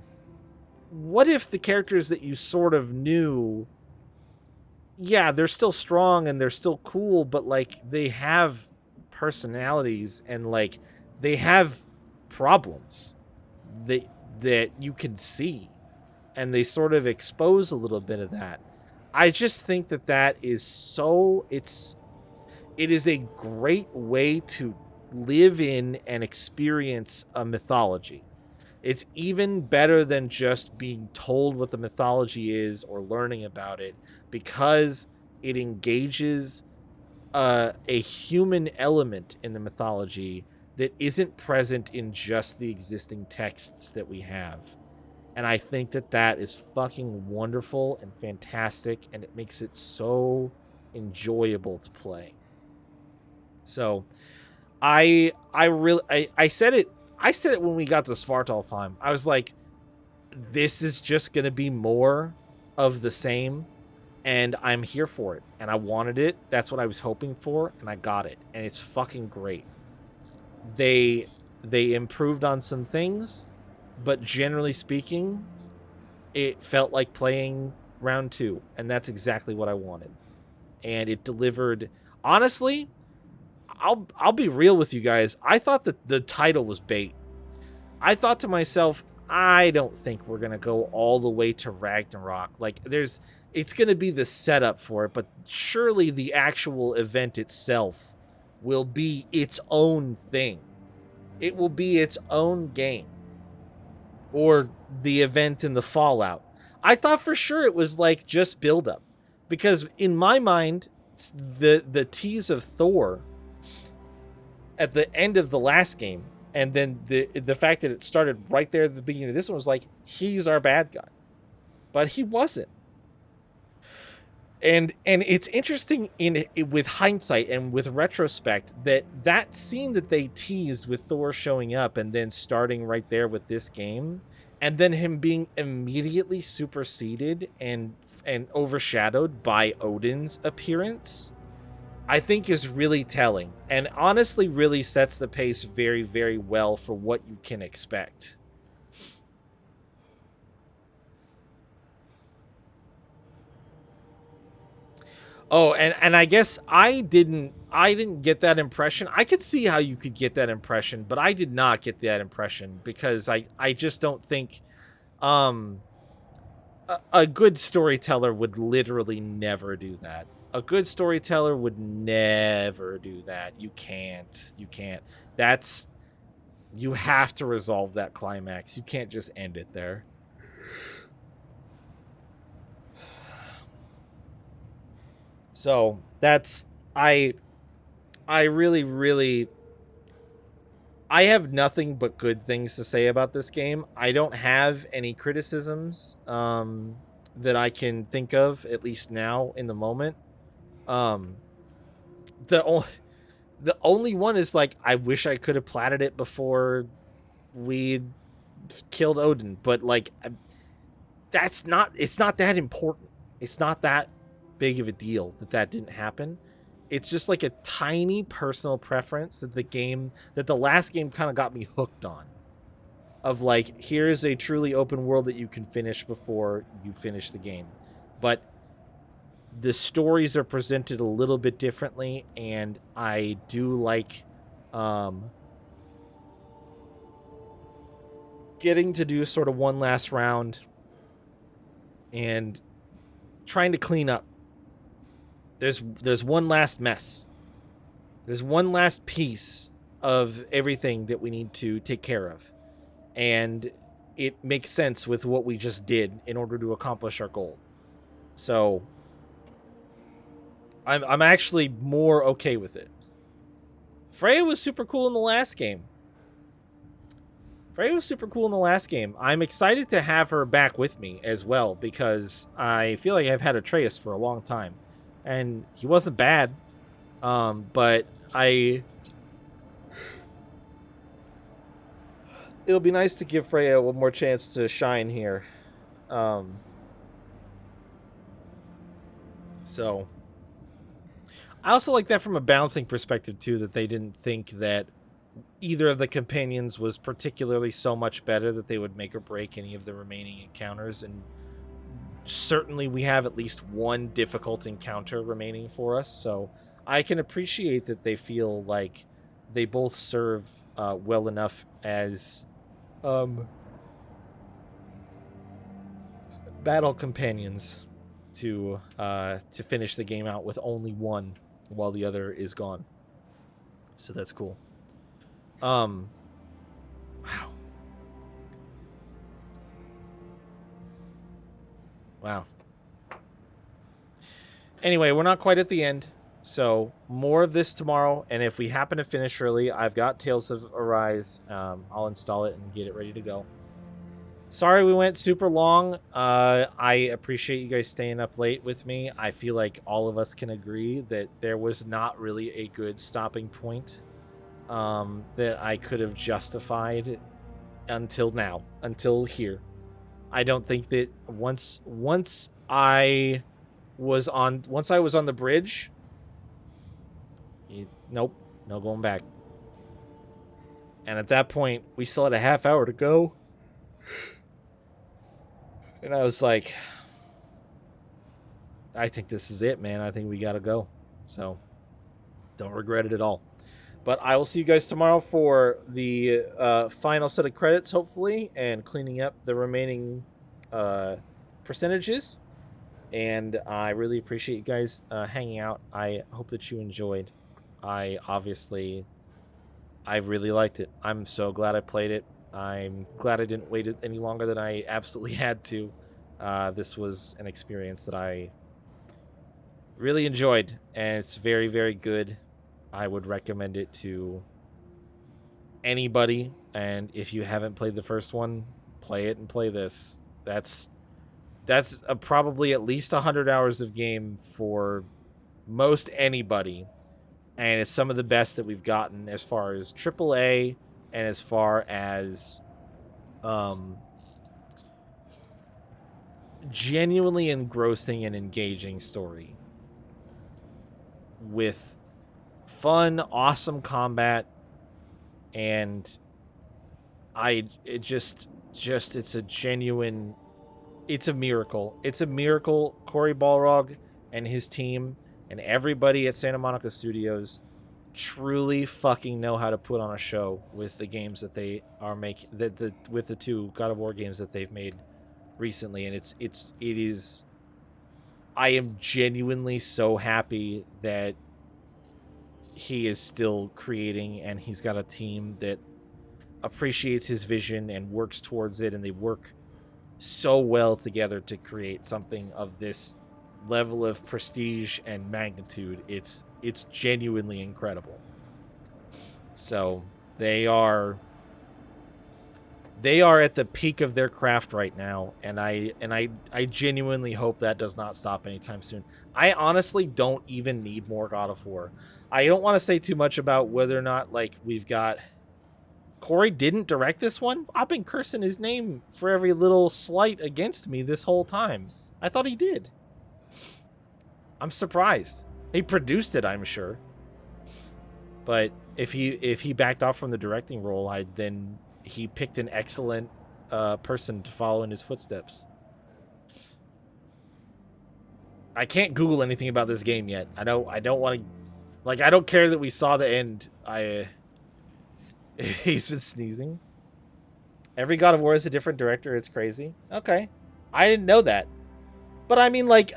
what if the characters that you sort of knew, yeah, they're still strong and they're still cool, but like, they have personalities and like, they have problems. that you can see, and they sort of expose a little bit of that. I just think that that is so, it is a great way to live in and experience a mythology. It's even better than just being told what the mythology is or learning about it, because it engages a human element in the mythology that isn't present in just the existing texts that we have. And I think that that is fucking wonderful and fantastic, and it makes it so enjoyable to play. So I said it when we got to Svartalfheim. I was like, this is just going to be more of the same, and I'm here for it. And I wanted it. That's what I was hoping for, and I got it. And it's fucking great. They improved on some things, but generally speaking, it felt like playing round 2, and that's exactly what I wanted. And it delivered. Honestly, I'll be real with you guys. I thought that the title was bait. I thought to myself, I don't think we're gonna go all the way to Ragnarok. Like, it's gonna be the setup for it, but surely the actual event itself will be its own thing. It will be its own game. Or the event in the Fallout. I thought for sure it was like just build up, because in my mind, the tease of Thor at the end of the last game, and then the fact that it started right there at the beginning of this one was like, he's our bad guy, but he wasn't. And it's interesting with hindsight and with retrospect that scene that they teased with Thor showing up and then starting right there with this game, and then him being immediately superseded and overshadowed by Odin's appearance, I think is really telling, and honestly really sets the pace very, very well for what you can expect. Oh, and I guess I didn't get that impression. I could see how you could get that impression, but I did not get that impression, because I just don't think a good storyteller would literally never do that. A good storyteller would never do that. You can't. You have to resolve that climax. You can't just end it there. So that's, I really, I have nothing but good things to say about this game. I don't have any criticisms that I can think of, at least now in the moment. The only one is like, I wish I could have platted it before we killed Odin, but like, it's not that important. It's not that big of a deal that didn't happen. It's just like a tiny personal preference that the last game kind of got me hooked on, of like, here's a truly open world that you can finish before you finish the game, but the stories are presented a little bit differently, and I do like getting to do sort of one last round and trying to clean up. There's one last mess. There's one last piece of everything that we need to take care of. And it makes sense with what we just did in order to accomplish our goal. So I'm actually more okay with it. Freya was super cool in the last game. I'm excited to have her back with me as well, because I feel like I've had Atreus for a long time. And he wasn't bad, but it'll be nice to give Freya one more chance to shine here. So I also like that from a balancing perspective too, that they didn't think that either of the companions was particularly so much better that they would make or break any of the remaining encounters. And certainly we have at least one difficult encounter remaining for us, so I can appreciate that they feel like they both serve well enough as battle companions to finish the game out with only one while the other is gone. So that's cool. Wow. Wow. Anyway, we're not quite at the end, so more of this tomorrow, and if we happen to finish early, I've got Tales of Arise. I'll install it and get it ready to go. Sorry we went super long. I appreciate you guys staying up late with me. I feel like all of us can agree that there was not really a good stopping point that I could have justified until now, until here. I don't think that once I was on the bridge, nope, no going back. And at that point, we still had a half hour to go. And I was like, I think this is it, man. I think we gotta go. So, don't regret it at all. But I will see you guys tomorrow for the final set of credits, hopefully, and cleaning up the remaining percentages. And I really appreciate you guys hanging out. I hope that you enjoyed. I really liked it. I'm so glad I played it. I'm glad I didn't wait any longer than I absolutely had to. This was an experience that I really enjoyed, and it's very, very good. I would recommend it to anybody, and if you haven't played the first one, play it and play this. That's probably at least 100 hours of game for most anybody, and it's some of the best that we've gotten as far as AAA and as far as genuinely engrossing and engaging story with fun, awesome combat, and it's a genuine, it's a miracle. It's a miracle. Cory Barlog and his team and everybody at Santa Monica Studios truly fucking know how to put on a show with the games that they are making, with the two God of War games that they've made recently, and it is I am genuinely so happy that he is still creating, and he's got a team that appreciates his vision and works towards it, and they work so well together to create something of this level of prestige and magnitude. It's genuinely incredible. So they are at the peak of their craft right now, and I genuinely hope that does not stop anytime soon. I honestly don't even need more God of War. I don't want to say too much about whether or not, like, we've got... Cory didn't direct this one? I've been cursing his name for every little slight against me this whole time. I thought he did. I'm surprised. He produced it, I'm sure. But if he backed off from the directing role, then he picked an excellent person to follow in his footsteps. I can't Google anything about this game yet. I don't want to... Like, I don't care that we saw the end. He's been sneezing. Every God of War is a different director. It's crazy. Okay. I didn't know that. But I mean, like,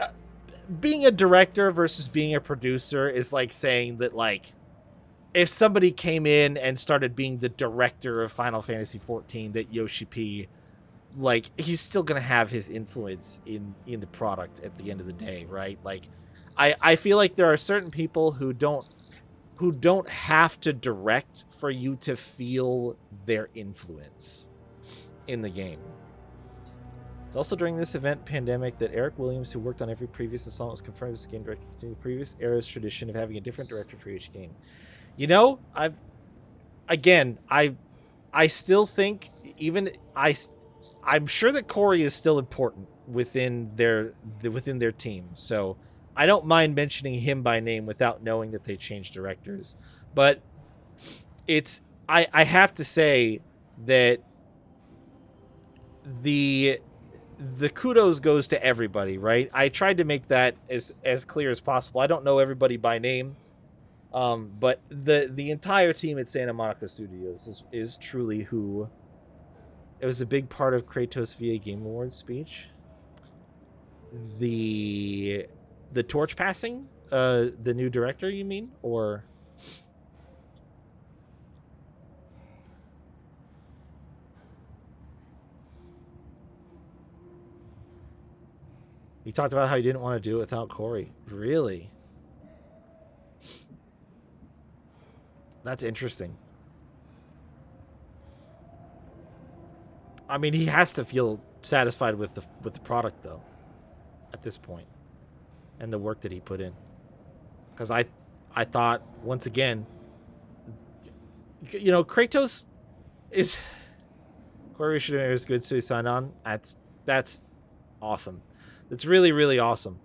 being a director versus being a producer is like saying that, like, if somebody came in and started being the director of Final Fantasy XIV, that Yoshi P, like, he's still going to have his influence in the product at the end of the day, right? Like, I feel like there are certain people who don't have to direct for you to feel their influence in the game. It's also during this event pandemic that Eric Williams, who worked on every previous installment, was confirmed as game director to the previous era's tradition of having a different director for each game. You know, I still think I'm sure that Cory is still important within their team. So I don't mind mentioning him by name without knowing that they changed directors. But I have to say that the kudos goes to everybody, right? I tried to make that as clear as possible. I don't know everybody by name, but the entire team at Santa Monica Studios is truly who... It was a big part of Kratos VA Game Awards speech. the torch passing, the new director, you mean, or? He talked about how he didn't want to do it without Corey. Really? That's interesting. I mean, he has to feel satisfied with the product, though, at this point, and the work that he put in. Because I thought, once again, you know, Kratos is Corey Schrader is good, so he signed on. That's awesome. It's really, really awesome.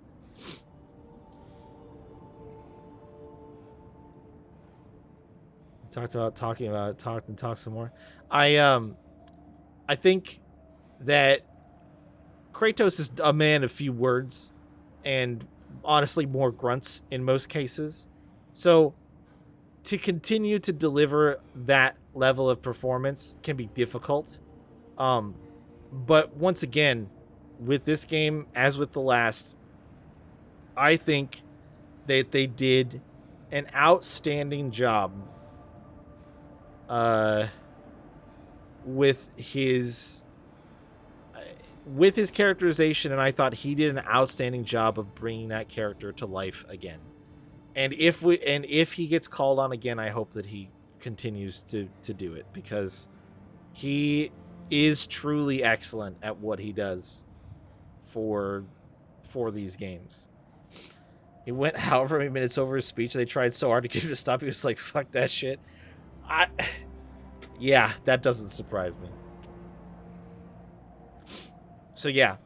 Talk some more. I think that Kratos is a man of few words and honestly more grunts in most cases. So to continue to deliver that level of performance can be difficult. But once again, with this game, as with the last, I think that they did an outstanding job with his characterization, and I thought he did an outstanding job of bringing that character to life again. And if he gets called on again, I hope that he continues to do it, because he is truly excellent at what he does for these games. He went however many minutes over his speech. They tried so hard to get him to stop. He was like, fuck that shit. Yeah, that doesn't surprise me. So yeah,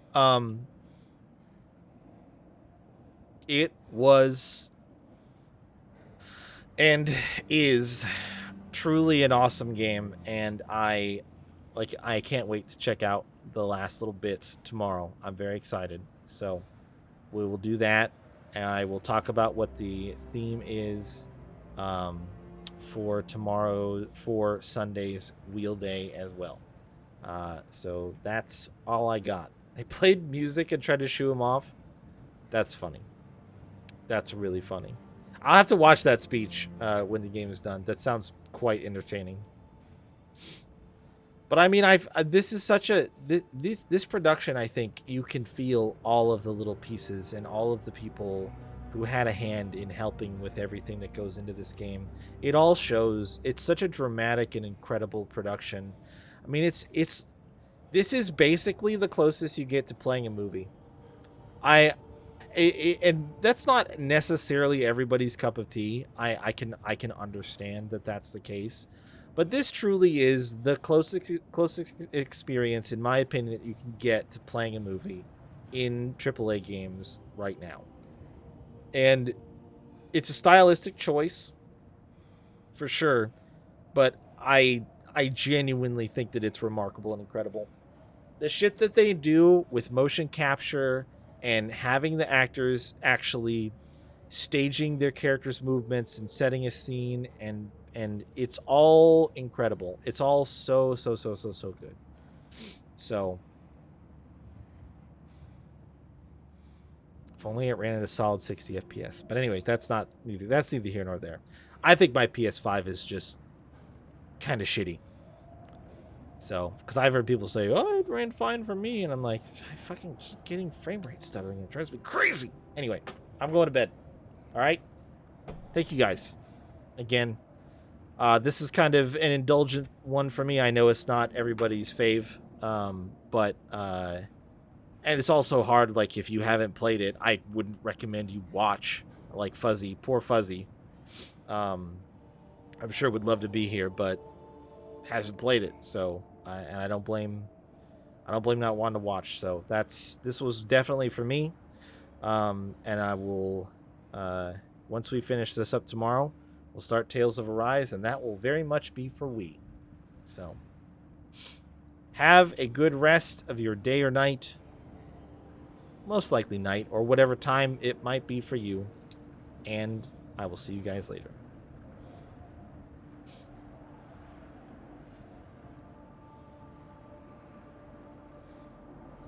it was and is truly an awesome game, and I can't wait to check out the last little bits tomorrow. I'm very excited. So we will do that, and I will talk about what the theme is for tomorrow, for Sunday's wheel day as well. So that's all I got. I played music and tried to shoo him off. That's funny. That's really funny. I'll have to watch that speech when the game is done. That sounds quite entertaining. But I mean, this is such a this production. I think you can feel all of the little pieces and all of the people who had a hand in helping with everything that goes into this game. It all shows. It's such a dramatic and incredible production. I mean, this is basically the closest you get to playing a movie. And that's not necessarily everybody's cup of tea. I can understand that that's the case. But this truly is the closest experience, in my opinion, that you can get to playing a movie in AAA games right now. And it's a stylistic choice, for sure, but I genuinely think that it's remarkable and incredible. The shit that they do with motion capture and having the actors actually staging their characters' movements and setting a scene, and it's all incredible. It's all so good. So if only it ran at a solid 60 FPS. But anyway, that's neither here nor there. I think my PS5 is just kind of shitty. So, because I've heard people say, oh, it ran fine for me. And I'm like, I fucking keep getting frame rate stuttering. It drives me crazy. Anyway, I'm going to bed. All right? Thank you guys. Again, this is kind of an indulgent one for me. I know it's not everybody's fave. But and it's also hard. Like, if you haven't played it, I wouldn't recommend you watch, like Fuzzy. Poor Fuzzy. I'm sure would love to be here, but hasn't played it, so I don't blame not wanting to watch. So this was definitely for me, and I will once we finish this up tomorrow, we'll start Tales of Arise, and that will very much be for Wii. So have a good rest of your day or night, most likely night, or whatever time it might be for you, and I will see you guys later.